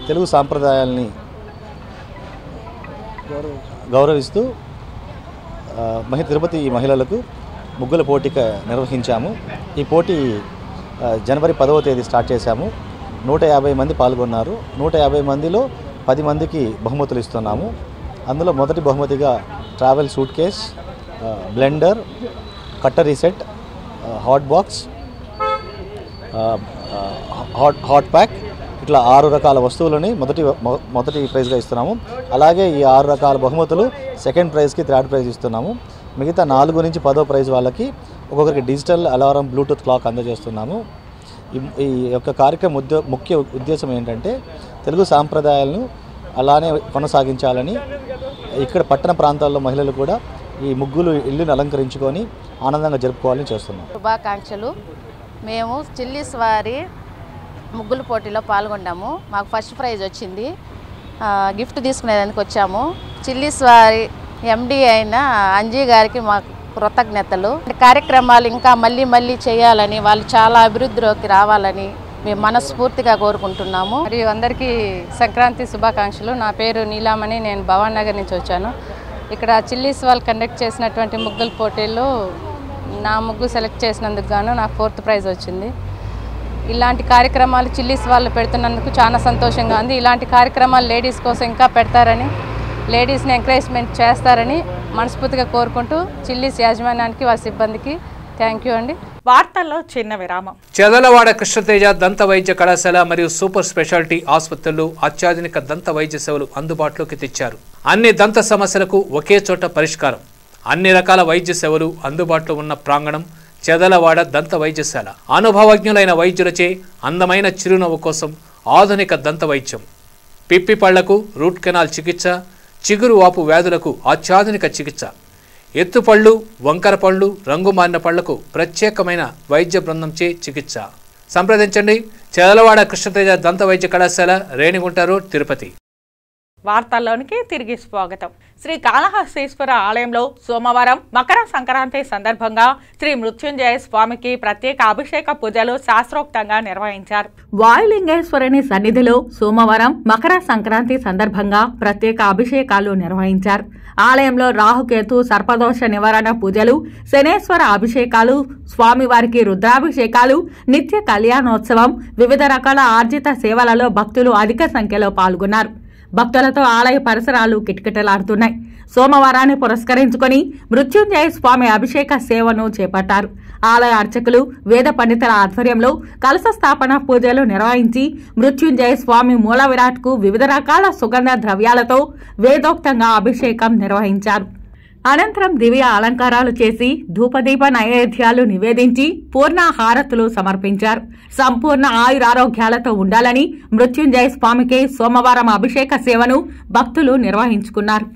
తెలుగు సాంప్రదాయాల్ని గౌరవిస్తూ తిరుపతి మహిళలకు ముగ్గుల పోటీక నిర్వహించాము. ఈ పోటీ జనవరి 10వ తేదీ స్టార్ట్ చేశాము. 150 మంది పాల్గొన్నారు. 150 మందిలో 10 మందికి బహుమతులు ఇస్తున్నాము. అందులో మొదటి బహుమతిగా travel suitcase, blender, cutlery set, hot box, hot pack, ఇట్లా 6 రకాల వస్తువులని మొదటి ప్రైజ్గా ఇస్తున్నాము. అలాగే ఈ 6 రకాల బహుమతులు సెకండ్ ప్రైజ్కి, థర్డ్ ప్రైజ్ ఇస్తున్నాము. మిగతా 4 నుంచి 10వ ప్రైజ్ వాళ్ళకి ఒక్కొక్కరికి డిజిటల్ అలారం, బ్లూటూత్ క్లాక్ అందజేస్తున్నాము. ఈ యొక్క కార్యక్రమం ముఖ్య ఉద్దేశం ఏంటంటే తెలుగు సాంప్రదాయాలను అలానే కొనసాగించాలని, ఇక్కడ పట్టణ ప్రాంతాల్లో మహిళలు కూడా ఈ ముగ్గులు ఇల్లుని అలంకరించుకొని ఆనందంగా జరుపుకోవాలని చేస్తున్నాం. శుభాకాంక్షలు. మేము చిల్లీస్ వారి ముగ్గుల పోటీలో పాల్గొన్నాము. మాకు ఫస్ట్ ప్రైజ్ వచ్చింది. గిఫ్ట్ తీసుకునేదానికి వచ్చాము. చిల్లీస్ వారి ఎండి అయిన అంజీ గారికి మాకు కృతజ్ఞతలు. కార్యక్రమాలు ఇంకా మళ్ళీ చేయాలని, వాళ్ళు చాలా అభివృద్ధిలోకి రావాలని మేము మనస్ఫూర్తిగా కోరుకుంటున్నాము. మరియు అందరికీ సంక్రాంతి శుభాకాంక్షలు. నా పేరు నీలామణి, నేను భవాన్ నగర్ నుంచి వచ్చాను. ఇక్కడ చిల్లీస్ వాళ్ళు కండక్ట్ చేసినటువంటి ముగ్గుల పోటీల్లో నా ముగ్గు సెలెక్ట్ చేసినందుకు గాను నాకు 4th ప్రైజ్ వచ్చింది. ఇలాంటి కార్యక్రమాలు చిల్లీస్ వాళ్ళు పెడుతున్నందుకు చాలా సంతోషంగా ఉంది. ఇలాంటి కార్యక్రమాలు లేడీస్ కోసం ఇంకా పెడతారని, లేడీస్ని ఎంకరేజ్మెంట్ చేస్తారని మనస్ఫూర్తిగా కోరుకుంటూ చిల్లీస్ యాజమాన్యానికి, వారి సిబ్బందికి థ్యాంక్ యూ అండి. వార్తల్లో చిన్న విరామం. చెదలవాడ కృష్ణతేజ దంత వైద్య కళాశాల మరియు సూపర్ స్పెషాలిటీ ఆసుపత్రుల్లో అత్యాధునిక దంత వైద్య సేవలు అందుబాటులోకి తెచ్చారు. అన్ని దంత సమస్యలకు ఒకే చోట పరిష్కారం. అన్ని రకాల వైద్య సేవలు అందుబాటులో ఉన్న ప్రాంగణం చెదలవాడ దంత వైద్యశాల. అనుభవజ్ఞులైన వైద్యులచే అందమైన చిరునవ్వు కోసం ఆధునిక దంత వైద్యం, పిప్పి పళ్లకు రూట్ కెనాల్ చికిత్స, చిగురు వాపు వ్యాధులకు అత్యాధునిక చికిత్స, ఎత్తుపళ్ళు, వంకర పళ్ళు, రంగు మారిన పళ్లకు ప్రత్యేకమైన వైద్య బృందంచే చికిత్స. సంప్రదించండి చదలవాడ కృష్ణతేజ దంత వైద్య కళాశాల, రేణిగుంట రోడ్, తిరుపతి. వార్తల్లోనికి తిరిగి స్వాగతం. శ్రీ కాళహస్తీశ్వర ఆలయంలో సోమవారం మకర సంక్రాంతి సందర్భంగా శ్రీ మృత్యుంజయ స్వామికి ప్రత్యేక అభిషేక పూజలు శాస్త్రోక్తంగా నిర్వహించారు. వాయులింగేశ్వరుని సన్నిధిలో సోమవారం మకర సంక్రాంతి సందర్భంగా ప్రత్యేక అభిషేకాలు నిర్వహించారు. ఆలయంలో రాహుకేతు సర్పదోష నివారణ పూజలు, శనేశ్వర అభిషేకాలు, స్వామివారికి రుద్రాభిషేకాలు, నిత్య కళ్యాణోత్సవం, వివిధ రకాల ఆర్జిత సేవలలో భక్తులు అధిక సంఖ్యలో పాల్గొన్నారు. భక్తులతో ఆలయ పరిసరాలు కిటకిటలాడుతున్నాయి. సోమవారాన్ని పురస్కరించుకుని మృత్యుంజయ స్వామి అభిషేక సేవను చేపట్టారు. ఆలయ అర్చకులు, వేద పండితుల ఆధ్వర్యంలో కలశ స్థాపన పూజలు నిర్వహించి మృత్యుంజయ స్వామి మూల విరాట్కు వివిధ రకాల సుగంధ ద్రవ్యాలతో వేదోక్తంగా అభిషేకం నిర్వహించారు. అనంతరం దివ్య అలంకారాలు చేసి ధూపదీప నైవేద్యాలు నివేదించి పూర్ణ హారతులు సమర్పించారు. సంపూర్ణ ఆయురారోగ్యాలతో ఉండాలని మృత్యుంజయ స్వామికి సోమవారం అభిషేక సేవను భక్తులు నిర్వహించుకున్నారు.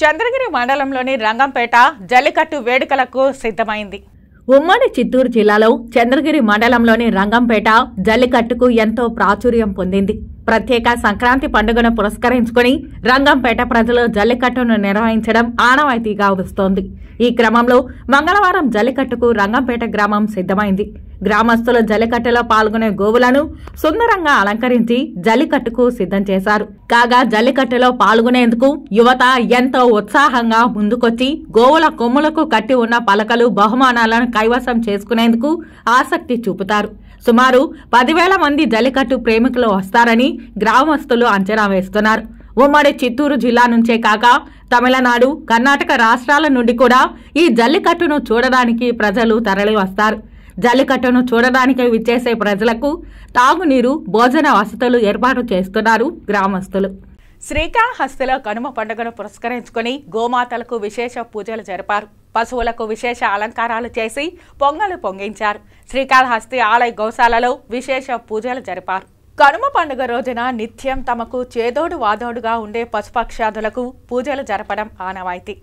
చంద్రగిరి మండలంలోని రంగంపేట జల్లికట్టు వేడుకలకు సిద్ధమైంది. ఉమ్మడి చిత్తూరు జిల్లాలో చంద్రగిరి మండలంలోని రంగంపేట జల్లికట్టుకు ఎంతో ప్రాచుర్యం పొందింది. ప్రత్యేక సంక్రాంతి పండుగను పురస్కరించుకుని రంగంపేట ప్రజలు జల్లికట్టును నిర్వహించడం ఆనవాయితీగా వస్తోంది. ఈ క్రమంలో మంగళవారం జల్లికట్టుకు రంగంపేట గ్రామం సిద్ధమైంది. గ్రామస్తులు జల్లికట్టులో పాల్గొనే గోవులను సుందరంగా అలంకరించి జల్లికట్టుకు సిద్ధం చేశారు. కాగా జల్లికట్టులో పాల్గొనేందుకు యువత ఎంతో ఉత్సాహంగా ముందుకొచ్చి గోవుల కొమ్ములకు కట్టి ఉన్న పలకలు, బహుమానాలను కైవసం చేసుకునేందుకు ఆసక్తి చూపుతారు. సుమారు 10,000 మంది జల్లికట్టు ప్రేమికులు వస్తారని గ్రామస్తులు అంచనా వేస్తున్నారు. ఉమ్మడి చిత్తూరు జిల్లా నుంచే కాక తమిళనాడు, కర్ణాటక రాష్ట్రాల నుండి కూడా ఈ జల్లికట్టును చూడడానికి ప్రజలు తరలి వస్తారు. జల్లికట్టును చూడడానికి విచ్చేసే ప్రజలకు తాగునీరు, భోజన వసతులు ఏర్పాటు చేస్తున్నారు గ్రామస్తులు. శ్రీకాళహస్తిలో కనుమ పండుగను పురస్కరించుకుని గోమాతలకు విశేష పూజలు జరిపారు. పశువులకు విశేష అలంకారాలు చేసి పొంగలు పొంగించారు. శ్రీకాళహస్తి ఆలయ గోశాలలో విశేష పూజలు జరిపారు. కనుమ పండుగ రోజున నిత్యం తమకు చేదోడు వాదోడుగా ఉండే పశుపక్షాదులకు పూజలు జరపడం ఆనవాయితీ.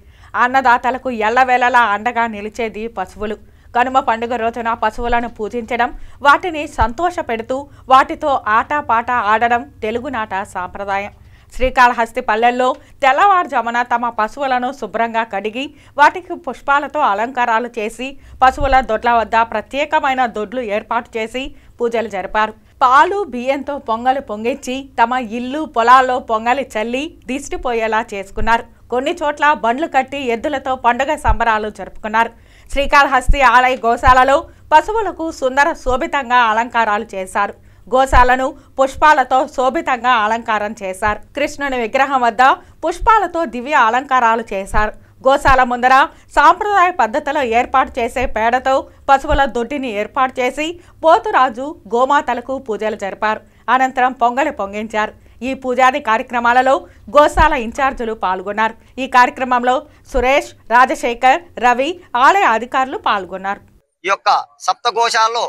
అన్నదాతలకు ఎల్లవేళలా అండగా నిలిచేది పశువులు. కనుమ పండుగ రోజున పశువులను పూజించడం, వాటిని సంతోషపెడుతూ వాటితో ఆటపాట ఆడడం తెలుగునాట సాంప్రదాయం. శ్రీకాళహస్తి పల్లెల్లో తెల్లవారుజామున తమ పశువులను శుభ్రంగా కడిగి వాటికి పుష్పాలతో అలంకారాలు చేసి పశువుల దొడ్ల వద్ద ప్రత్యేకమైన దొడ్లు ఏర్పాటు చేసి పూజలు జరిపారు. పాలు, బియ్యంతో పొంగలు పొంగించి తమ ఇల్లు, పొలాల్లో పొంగలి చల్లి దిష్టిపోయేలా చేసుకున్నారు. కొన్ని చోట్ల బండ్లు కట్టి ఎద్దులతో పండుగ సంబరాలు జరుపుకున్నారు. శ్రీకాళహస్తి ఆలయ గోశాలలో పశువులకు సుందర శోభితంగా అలంకారాలు చేశారు. గోశాలను పుష్పాలతో శోభితంగా అలంకారం చేశారు. కృష్ణుని విగ్రహం వద్ద పుష్పాలతో దివ్య అలంకారాలు చేశారు. గోశాల ముందర సాంప్రదాయ పద్ధతిలో ఏర్పాటు చేసే పేడతో పశువుల దొడ్డిని ఏర్పాటు చేసి పోతురాజు, గోమాతలకు పూజలు జరిపారు. అనంతరం పొంగలి పొంగించారు. ఈ పూజాది కార్యక్రమాలలో గోశాల ఇన్ఛార్జీలు పాల్గొన్నారు. ఈ కార్యక్రమంలో సురేష్, రాజశేఖర్, రవి ఆలయ అధికారులు పాల్గొన్నారు. ఈ యొక్క సప్త గోశాలలో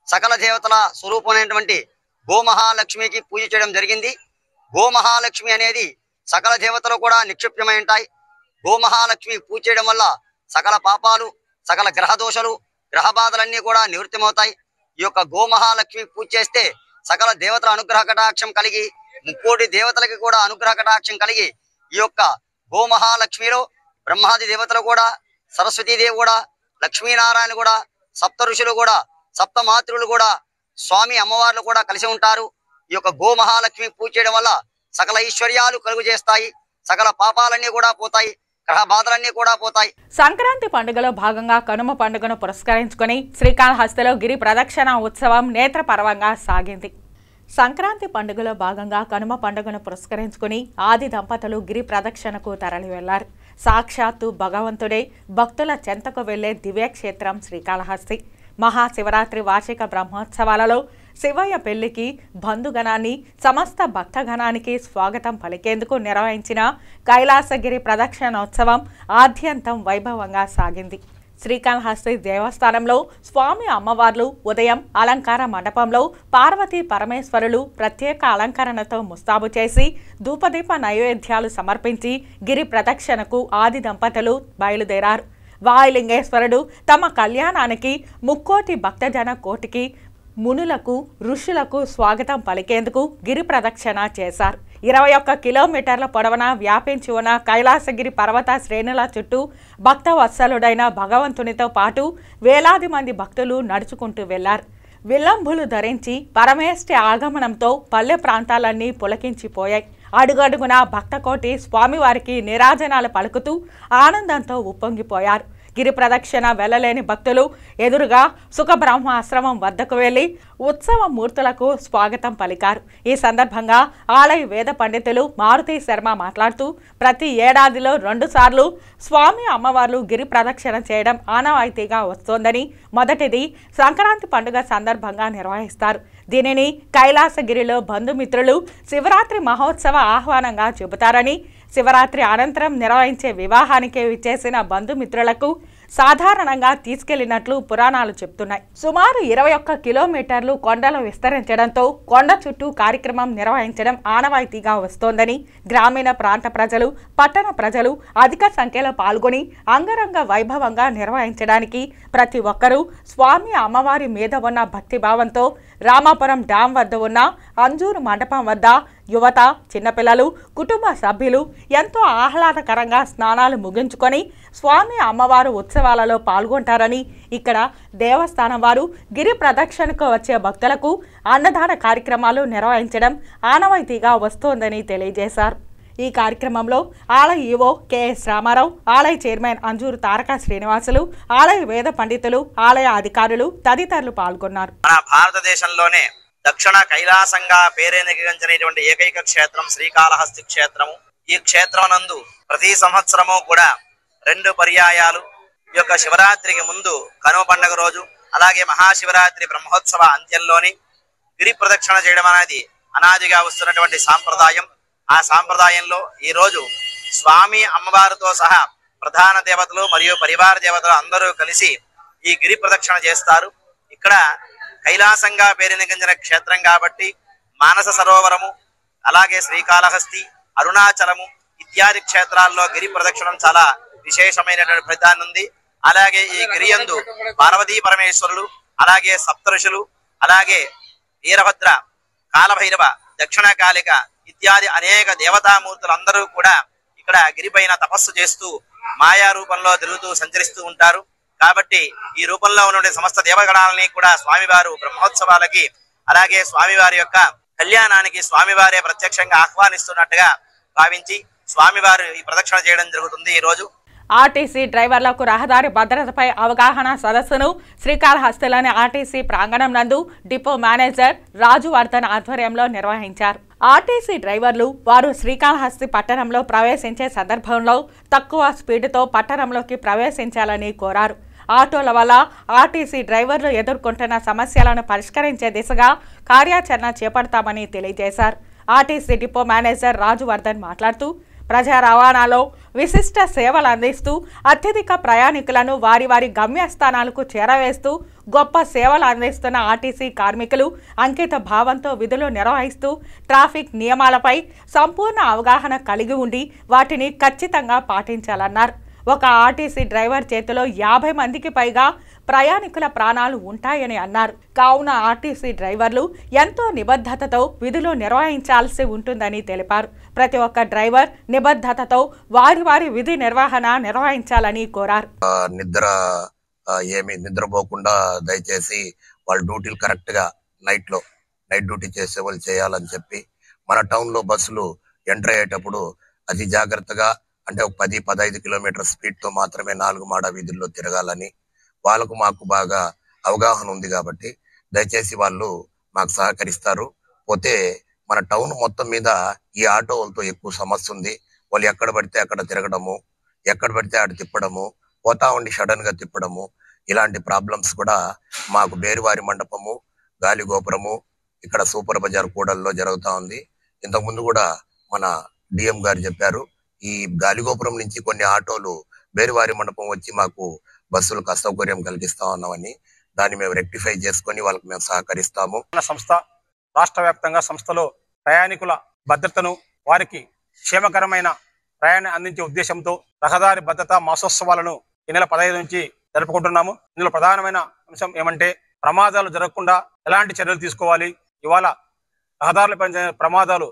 సకల దేవతల స్వరూపమైనటువంటి గోమహాలక్ష్మికి పూజ చేయడం జరిగింది. గోమహాలక్ష్మి అనేది సకల దేవతలు కూడా నిక్షిప్తమై ఉంటాయి. గోమహాలక్ష్మి పూజ చేయడం వల్ల సకల పాపాలు, సకల గ్రహ దోషాలు, గ్రహ బాధలన్నీ కూడా నివృత్తమవుతాయి. ఈ యొక్క గోమహాలక్ష్మి పూజ చేస్తే సకల దేవతల అనుగ్రహ కటాక్షం కలిగి, 30 దేవతలకి కూడా అనుగ్రహ కటాక్షం కలిగి, ఈ యొక్క గోమహాలక్ష్మిలో బ్రహ్మాది దేవతలు కూడా, సరస్వతీదేవి కూడా, లక్ష్మీనారాయణ కూడా, సప్త ఋషులు కూడా, సప్త మాతృలు కూడా, స్వామి అమ్మవార్లు కూడా కలిసి ఉంటారు. ఈ యొక్క గోమహాలక్ష్మి పూజ చేయడం వల్ల సకల ఐశ్వర్యాలు కలుగు చేస్తాయి. సకల పాపాలన్నీ కూడా పోతాయి. గ్రహ బాధలన్నీ కూడా పోతాయి. సంక్రాంతి పండుగలో భాగంగా కనుమ పండుగను పురస్కరించుకుని శ్రీకాళహస్తిలో గిరి ప్రదక్షిణ ఉత్సవం నేత్రపర్వంగా సాగింది. సంక్రాంతి పండుగలో భాగంగా కనుమ పండుగను పురస్కరించుకుని ఆది దంపతులు గిరి ప్రదక్షిణకు తరలి వెళ్లారు. సాక్షాత్తు భగవంతుడే భక్తుల చెంతకు వెళ్లే దివ్యక్షేత్రం శ్రీకాళహస్తి. మహాశివరాత్రి వార్షిక బ్రహ్మోత్సవాలలో శివయ్య పెళ్లికి బంధుగణాన్ని, సమస్త భక్తగణానికి స్వాగతం పలికేందుకు నిర్వహించిన కైలాసగిరి ప్రదక్షిణోత్సవం ఆద్యంతం వైభవంగా సాగింది. శ్రీకాళహస్తి దేవస్థానంలో స్వామి అమ్మవార్లు ఉదయం అలంకార మండపంలో పార్వతీ పరమేశ్వరులు ప్రత్యేక అలంకరణతో ముస్తాబు చేసి ధూపదీప నైవేద్యాలు సమర్పించి గిరి ప్రదక్షిణకు ఆది దంపతులు బయలుదేరారు. వాయులింగేశ్వరుడు తమ కళ్యాణానికి ముక్కోటి భక్తజన కోటికి మునులకు ఋషులకు స్వాగతం పలికేందుకు గిరి ప్రదక్షిణ చేశారు. 21 కిలోమీటర్ల పొడవున వ్యాపించి ఉన్న కైలాసగిరి పర్వత శ్రేణుల చుట్టూ భక్తవత్సలుడైన భగవంతునితో పాటు వేలాది మంది భక్తులు నడుచుకుంటూ వెళ్లారు. విల్లంబులు ధరించి పరమేష్టి ఆగమనంతో పల్లె ప్రాంతాలన్నీ పులకించిపోయాయి. అడుగడుగున భక్తకోటి స్వామివారికి నీరాజనాలు పలుకుతూ ఆనందంతో ఉప్పొంగిపోయారు. గిరి ప్రదక్షిణ వెళ్లలేని భక్తులు ఎదురుగా సుఖబ్రహ్మాశ్రమం వద్దకు వెళ్లి ఉత్సవ మూర్తులకు స్వాగతం పలికారు. ఈ సందర్భంగా ఆలయ వేద పండితులు మారుతి శర్మ మాట్లాడుతూ ప్రతి ఏడాదిలో 2 సార్లు స్వామి అమ్మవార్లు గిరి ప్రదక్షిణ చేయడం ఆనవాయితీగా వస్తోందని, మొదటిది సంక్రాంతి పండుగ సందర్భంగా నిర్వహిస్తారు. దీనిని కైలాసగిరిలో బంధుమిత్రులు శివరాత్రి మహోత్సవ ఆహ్వానంగా చెబుతారని, శివరాత్రి అనంతరం నిర్వహించే వివాహానికి విచ్చేసిన బంధుమిత్రులకు సాధారణంగా తీసుకెళ్లినట్లు పురాణాలు చెప్తున్నాయి. సుమారు 21 కిలోమీటర్లు కొండలు విస్తరించడంతో కొండ చుట్టూ కార్యక్రమం నిర్వహించడం ఆనవాయితీగా వస్తోందని, గ్రామీణ ప్రాంత ప్రజలు, పట్టణ ప్రజలు అధిక సంఖ్యలో పాల్గొని అంగరంగ వైభవంగా నిర్వహించడానికి ప్రతి ఒక్కరూ స్వామి అమ్మవారి మీద ఉన్న భక్తిభావంతో రామాపురం డ్యాం వద్ద ఉన్న అంజూరు మండపం వద్ద యువత, చిన్నపిల్లలు, కుటుంబ సభ్యులు ఎంతో ఆహ్లాదకరంగా స్నానాలు ముగించుకొని స్వామి అమ్మవారు ఉత్సవాలలో పాల్గొంటారని, ఇక్కడ దేవస్థానం వారు గిరి ప్రదక్షిణకు వచ్చే భక్తులకు అన్నదాన కార్యక్రమాలు నిర్వహించడం ఆనవాయితీగా వస్తోందని తెలియజేశారు. ఈ కార్యక్రమంలో ఆలయ ఈవో కెఎస్ రామారావు, ఆలయ చైర్మన్ అంజూరు తారక శ్రీనివాసులు, ఆలయ వేద పండితులు, ఆలయ అధికారులు తదితరులు పాల్గొన్నారు. మన భారతదేశంలోనే దక్షిణ కైలాసంగా పేరెనిగించినటువంటి ఏకైక క్షేత్రం శ్రీకాళహస్తి క్షేత్రము. ఈ క్షేత్రం నందు ప్రతి సంవత్సరము కూడా 2 పర్యాయాలు ఈ యొక్క శివరాత్రికి ముందు కనుమ పండుగ రోజు, అలాగే మహాశివరాత్రి బ్రహ్మోత్సవ అంత్యంలోని గిరి ప్రదక్షిణ చేయడం అనేది అనాదిగా వస్తున్నటువంటి సాంప్రదాయం. ఆ సాంప్రదాయంలో ఈ రోజు స్వామి అమ్మవారితో సహా ప్రధాన దేవతలు మరియు పరివార దేవతలు అందరూ కలిసి ఈ గిరి ప్రదక్షిణ చేస్తారు. ఇక్కడ కైలాసంగా పేరెనిగించిన క్షేత్రం కాబట్టి మానస సరోవరము, అలాగే శ్రీకాళహస్తి, అరుణాచలము ఇత్యాది క్షేత్రాల్లో గిరి ప్రదక్షిణం చాలా విశేషమైనటువంటి ఫలితాన్ని ఉంది. అలాగే ఈ గిరియందు పార్వతీ పరమేశ్వరులు, అలాగే సప్తఋషులు, అలాగే వీరభద్ర, కాలభైరవ, దక్షిణకాళిక ఇత్యాది అనేక దేవతామూర్తులు అందరూ కూడా ఇక్కడ గిరిపైన తపస్సు చేస్తూ మాయా రూపంలో తిరుగుతూ సంచరిస్తూ ఉంటారు. కాబట్టి ఈ రూపంలో ఉన్నటువంటి సమస్త దేవగణాలని కూడా స్వామివారు బ్రహ్మోత్సవాలకి, అలాగే స్వామివారి యొక్క కళ్యాణానికి స్వామివారే ప్రత్యక్షంగా ఆహ్వానిస్తున్నట్టుగా భావించి స్వామివారు ఈ ప్రదక్షిణ చేయడం జరుగుతుంది. ఈ రోజు ఆర్టీసీ డ్రైవర్లకు రహదారి భద్రతపై అవగాహన సదస్సును శ్రీకాళహస్తిలోని ఆర్టీసీ ప్రాంగణం నందు డిపో మేనేజర్ రాజు వర్ధన్ ఆధ్వర్యంలో నిర్వహించారు. ఆర్టీసీ డ్రైవర్లు వారు శ్రీకాళహస్తి పట్టణంలో ప్రవేశించే సందర్భంలో తక్కువ స్పీడ్తో పట్టణంలోకి ప్రవేశించాలని కోరారు. ఆటోల వల్ల ఆర్టీసీ డ్రైవర్లు ఎదుర్కొంటున్న సమస్యలను పరిష్కరించే దిశగా కార్యాచరణ చేపడతామని తెలియజేశారు. ఆర్టీసీ డిపో మేనేజర్ రాజు వర్ధన్ మాట్లాడుతూ ప్రజా రవాణాలో విశిష్ట సేవలు అందిస్తూ అత్యధిక ప్రయాణికులను వారి వారి గమ్యస్థానాలకు చేరవేస్తూ గొప్ప సేవలు అందిస్తున్న ఆర్టీసీ కార్మికులు అంకిత భావంతో విధులు నిర్వహిస్తూ ట్రాఫిక్ నియమాలపై సంపూర్ణ అవగాహన కలిగి ఉండి వాటిని ఖచ్చితంగా పాటించాలన్నారు. ఒక ఆర్టీసీ డ్రైవర్ చేతిలో 50 మందికి పైగా ప్రయాణికుల ప్రాణాలు ఉంటాయని అన్నారు. కావున ఆర్టీసీ డ్రైవర్లు ఎంతో నిబద్ధతతో విధులు నిర్వహించాల్సి ఉంటుందని తెలిపారు. ప్రతి ఒక్క డ్రైవర్ నిబద్ధతతో వారి వారి విధి నిర్వహణ నిర్వహించాలని కోరారు. నిద్రపోకుండా దయచేసి వాళ్ళ డ్యూటీలు కరెక్ట్ గా నైట్ డ్యూటీ చేసే వాళ్ళు చేయాలని చెప్పి, మన టౌన్ లో బస్సులు ఎంటర్ అయ్యేటప్పుడు అతి జాగ్రత్తగా అంటే ఒక 10-15 కిలోమీటర్ స్పీడ్ తో మాత్రమే 4 మాడ వీధుల్లో తిరగాలని వాళ్ళకు మాకు బాగా అవగాహన ఉంది. కాబట్టి దయచేసి వాళ్ళు మాకు సహకరిస్తారు. పోతే మన టౌన్ మొత్తం మీద ఈ ఆటోలతో ఎక్కువ సమస్య ఉంది. వాళ్ళు ఎక్కడ పడితే అక్కడ తిరగడము, ఎక్కడ పడితే అక్కడ తిప్పడము, పోతా ఉండి సడన్ గా తిప్పడము, ఇలాంటి ప్రాబ్లమ్స్ కూడా మాకు బేరువారి మండపము, గాలి గోపురము, ఇక్కడ సూపర్ బజార్ కూడల్లో జరుగుతా ఉంది. ఇంతకు ముందు కూడా మన డిఎం గారు చెప్పారు, ఈ గాలిగోపురం నుంచి కొన్ని ఆటోలు బేరువారి మండపం వచ్చి మాకు బస్సులకు అసౌకర్యం కలిగిస్తా ఉన్నామని, దాన్ని మేము రెక్టిఫై చేసుకొని వాళ్ళకి మేము సహకరిస్తాము. సంస్థ రాష్ట్ర వ్యాప్తంగా సంస్థలో ప్రయాణికుల భద్రతను, వారికి క్షేమకరమైన ప్రయాణం అందించే ఉద్దేశంతో రహదారి భద్రతా మాసోత్సవాలను ఈ నెల 15 నుంచి జరుపుకుంటున్నాము. ఇందులో ప్రధానమైన అంశం ఏమంటే ప్రమాదాలు జరగకుండా ఎలాంటి చర్యలు తీసుకోవాలి. ఇవాళ రహదారులపై ప్రమాదాలు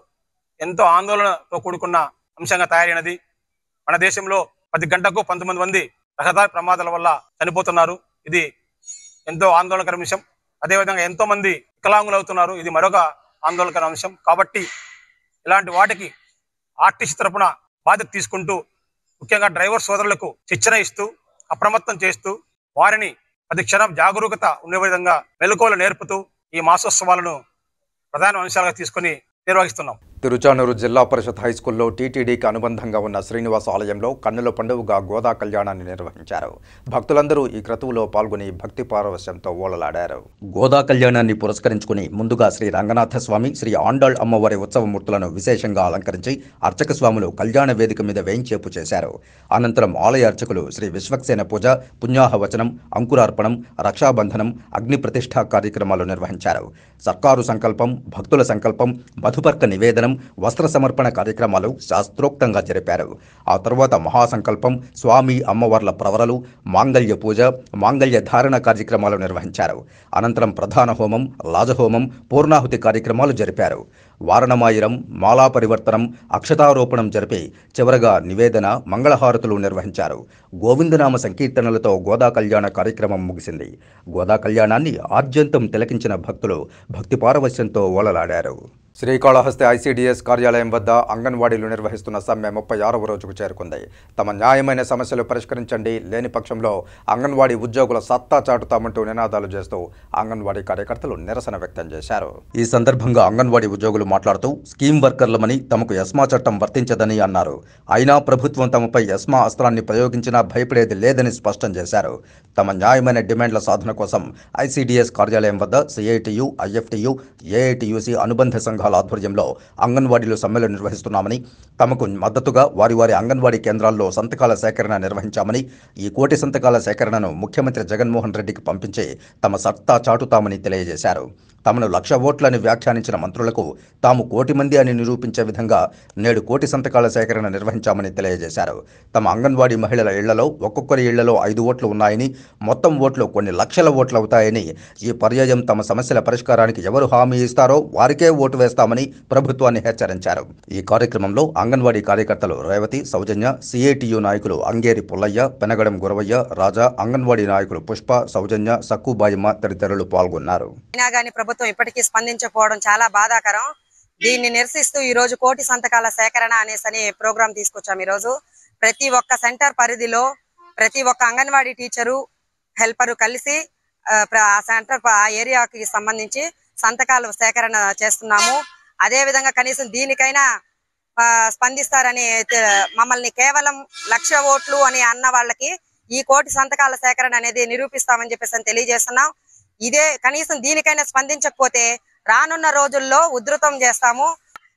ఎంతో ఆందోళనతో కూడుకున్న అంశంగా తయారైనది. మన దేశంలో ప్రతి గంటకు 19 మంది రహదారి ప్రమాదాల వల్ల చనిపోతున్నారు. ఇది ఎంతో ఆందోళనకర అంశం. అదేవిధంగా ఎంతో మంది వికలాంగులు అవుతున్నారు. ఇది మరొక ఆందోళనకర అంశం. కాబట్టి ఇలాంటి వాటికి ఆర్టీసీ తరపున బాధ్యత తీసుకుంటూ ముఖ్యంగా డ్రైవర్ సోదరులకు శిక్షణ ఇస్తూ అప్రమత్తం చేస్తూ వారిని ప్రతి క్షణం జాగరూకత ఉండే విధంగా మెలకువలు నేర్పుతూ ఈ మాసోత్సవాలను ప్రధాన అంశాలుగా తీసుకుని నిర్వహిస్తున్నాం. తిరుచానూరు జిల్లా పరిషత్ హైస్కూల్లో టీటీడీకి అనుబంధంగా ఉన్న శ్రీనివాస ఆలయంలో కన్నుల పండుగగా గోదా కళ్యాణాన్ని నిర్వహించారు. భక్తులందరూ ఈ క్రతువులో పాల్గొని భక్తి పారవశ్యంతో ఓలలాడారు. గోదా కళ్యాణాన్ని పురస్కరించుకుని ముందుగా శ్రీ రంగనాథ స్వామి, శ్రీ ఆండాళ్ అమ్మవారి ఉత్సవమూర్తులను విశేషంగా అలంకరించి అర్చక స్వాములు కళ్యాణ వేదిక మీద వేయించేపు చేశారు. అనంతరం ఆలయ అర్చకులు శ్రీ విశ్వక్సేన పూజ, పుణ్యాహవచనం, అంకురార్పణం, రక్షాబంధనం, అగ్ని ప్రతిష్ఠా కార్యక్రమాలు నిర్వహించారు. సర్కారు సంకల్పం, భక్తుల సంకల్పం, మధుపర్క నివేదనం, వస్త్ర సమర్పణ కార్యక్రమాలు శాస్త్రోక్తంగా జరిపారు. ఆ తర్వాత మహాసంకల్పం, స్వామి అమ్మవార్ల ప్రవరలు, మాంగళ్య పూజ, మాంగళ్య ధారణ కార్యక్రమాలు నిర్వహించారు. అనంతరం ప్రధాన హోమం, లాజహోమం, పూర్ణాహుతి కార్యక్రమాలు జరిపారు. వారణమాయిరం, మాలా పరివర్తనం, అక్షతారోపణం జరిపి చివరగా నివేదన, మంగళహారతులు నిర్వహించారు. గోవిందనామ సంకీర్తనలతో గోదా కళ్యాణ కార్యక్రమం ముగిసింది. గోదా కళ్యాణాన్ని ఆద్యంతం తిలకించిన భక్తులు భక్తి పారవశ్యంతో ఓలలాడారు. శ్రీకాళహస్తి ఐసీడీఎస్ కార్యాలయం వద్ద అంగన్వాడీలు నిర్వహిస్తున్న సమ్మె 36వ రోజుకు చేరుకుంది. తమ న్యాయమైన సమస్యలు పరిష్కరించండి, లేని పక్షంలో అంగన్వాడీ ఉద్యోగుల సత్తా చాటుతామంటూ నినాదాలు చేస్తూ అంగన్వాడీ కార్యకర్తలు నిరసన వ్యక్తం చేశారు. ఈ సందర్భంగా అంగన్వాడీ ఉద్యోగులు మాట్లాడుతూ స్కీమ్ వర్కర్లమని తమకు ఎస్మా చట్టం వర్తించదని అన్నారు. అయినా ప్రభుత్వం తమపై ఎస్మా అస్త్రాన్ని ప్రయోగించినా భయపడేది లేదని స్పష్టం చేశారు. తమ న్యాయమైన డిమాండ్ల సాధన కోసం ఐసీడీఎస్ కార్యాలయం వద్ద సిఐటియు, ఐఎఫ్టియు, ఏఐటియుసి అనుబంధ సంఘాల ఆధ్వర్యంలో అంగన్వాడీలు సమ్మెలు నిర్వహిస్తున్నామని, తమకు మద్దతుగా వారి అంగన్వాడీ కేంద్రాల్లో సంతకాల సేకరణ నిర్వహించామని, ఈ 1 కోటి సంతకాల సేకరణను ముఖ్యమంత్రి జగన్మోహన్ రెడ్డికి పంపించి తమ సత్తా చాటుతామని తెలియజేశారు. తమను 1,00,000 ఓట్లని వ్యాఖ్యానించిన మంత్రులకు తాము 1 కోటి మంది అని నిరూపించే విధంగా నేడు 1 కోటి సంతకాల సేకరణ నిర్వహించామని తెలియజేశారు. తమ అంగన్వాడీ మహిళల ఇళ్లలో ఒక్కొక్కరి ఇళ్లలో 5 ఓట్లు ఉన్నాయని, మొత్తం ఓట్లు కొన్ని లక్షల ఓట్లు అవుతాయని, ఈ పర్యాయం తమ సమస్యల పరిష్కారానికి ఎవరు హామీ ఇస్తారో వారికే ఓటు వేస్తామని ప్రభుత్వాన్ని హెచ్చరించారు. ఈ కార్యక్రమంలో అంగన్వాడీ కార్యకర్తలు రేవతి, సౌజన్య, సిఐటియు నాయకులు అంగేరి పుల్లయ్య, పెనగడం గురవయ్య, రాజా, అంగన్వాడీ నాయకులు పుష్ప, సౌజన్య, సక్కుబాయమ్మ తదితరులు పాల్గొన్నారు. ప్రభుత్వం ఇప్పటికీ స్పందించకపోవడం చాలా బాధాకరం. దీన్ని నిరసిస్తూ ఈ రోజు 1 కోటి సంతకాల సేకరణ అనేసని ప్రోగ్రాం తీసుకొచ్చాం. ఈ రోజు ప్రతి ఒక్క సెంటర్ పరిధిలో ప్రతి ఒక్క అంగన్వాడీ టీచరు, హెల్పరు కలిసి ఆ సెంటర్ ఆ ఏరియాకి సంబంధించి సంతకాలు సేకరణ చేస్తున్నాము. అదే విధంగా కనీసం దీనికైనా స్పందిస్తారని, మమ్మల్ని కేవలం 1,00,000 ఓట్లు అని అన్న వాళ్ళకి ఈ 1 కోటి సంతకాల సేకరణ అనేది నిరూపిస్తామని చెప్పేసి తెలియజేస్తున్నాం. ఇదే కనీసం దీనికైనా స్పందించకపోతే రానున్న రోజుల్లో ఉధృతం చేస్తాము.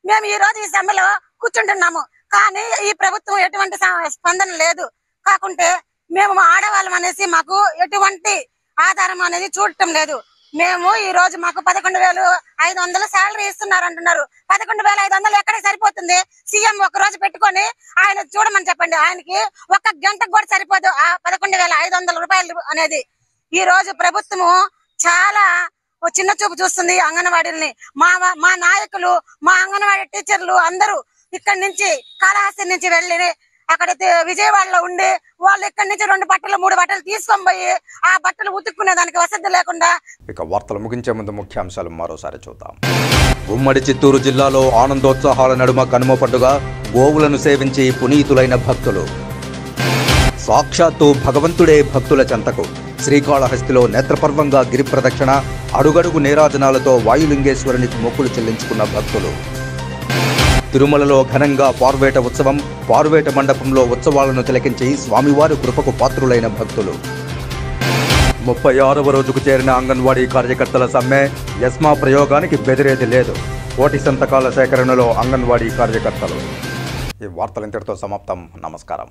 మేము ఈ రోజు ఈ సమ్మెలో కూర్చుంటున్నాము, కానీ ఈ ప్రభుత్వం ఎటువంటి స్పందన లేదు. కాకుంటే మేము ఆడవాళ్ళం అనేసి మాకు ఎటువంటి ఆధారం అనేది చూడటం లేదు. మేము ఈ రోజు మాకు 11,500 శాలరీ ఇస్తున్నారు అంటున్నారు. 11,500 ఎక్కడ సరిపోతుంది? సీఎం ఒక రోజు పెట్టుకొని ఆయన చూడమని చెప్పండి. ఆయనకి 1 గంటకు కూడా సరిపోదు ఆ 11,500 రూపాయలు అనేది. ఈ రోజు ప్రభుత్వము చాలా చిన్న చూపు చూస్తుంది అంగన్వాడీలని. మా నాయకులు, మా అంగన్వాడీ టీచర్లు అందరూ ఇక్కడి నుంచి కాళహస్తి నుంచి వెళ్ళి అక్కడ విజయవాడలో ఉండి వాళ్ళు ఇక్కడి నుంచి 2 బట్టలు 3 బట్టలు తీసుకొని పోయి ఆ బట్టలు ఉతుక్కునే దానికి వసతి లేకుండా. ఇక వార్తలు ముగించే ముందు ముఖ్యాంశాలు మరోసారి చూద్దాం. ఉమ్మడి చిత్తూరు జిల్లాలో ఆనందోత్సాహాల నడుమ కనుమ పండుగ, గోవులను సేవించి పునీతులైన భక్తులు. సాక్షాత్తు భగవంతుడే భక్తుల చెంతకు. శ్రీకాళహస్తిలో నేత్రపర్వంగా గిరి ప్రదక్షిణ, అడుగడుగు నీరాజనాలతో వాయులింగేశ్వరునికి మొక్కులు చెల్లించుకున్న భక్తులు. తిరుమలలో ఘనంగా పార్వేట ఉత్సవం, పార్వేట మండపంలో ఉత్సవాలను తిలకించి స్వామివారి కృపకు పాత్రులైన భక్తులు. 36వ రోజుకు చేరిన అంగన్వాడీ కార్యకర్తల సమ్మె, ఎస్మా ప్రయోగానికి బెదిరేది లేదు. 1 కోటి సంతకాల సేకరణలో అంగన్వాడీ కార్యకర్తలు. ఈ వార్తలు ఇంతటితో సమాప్తం. నమస్కారం.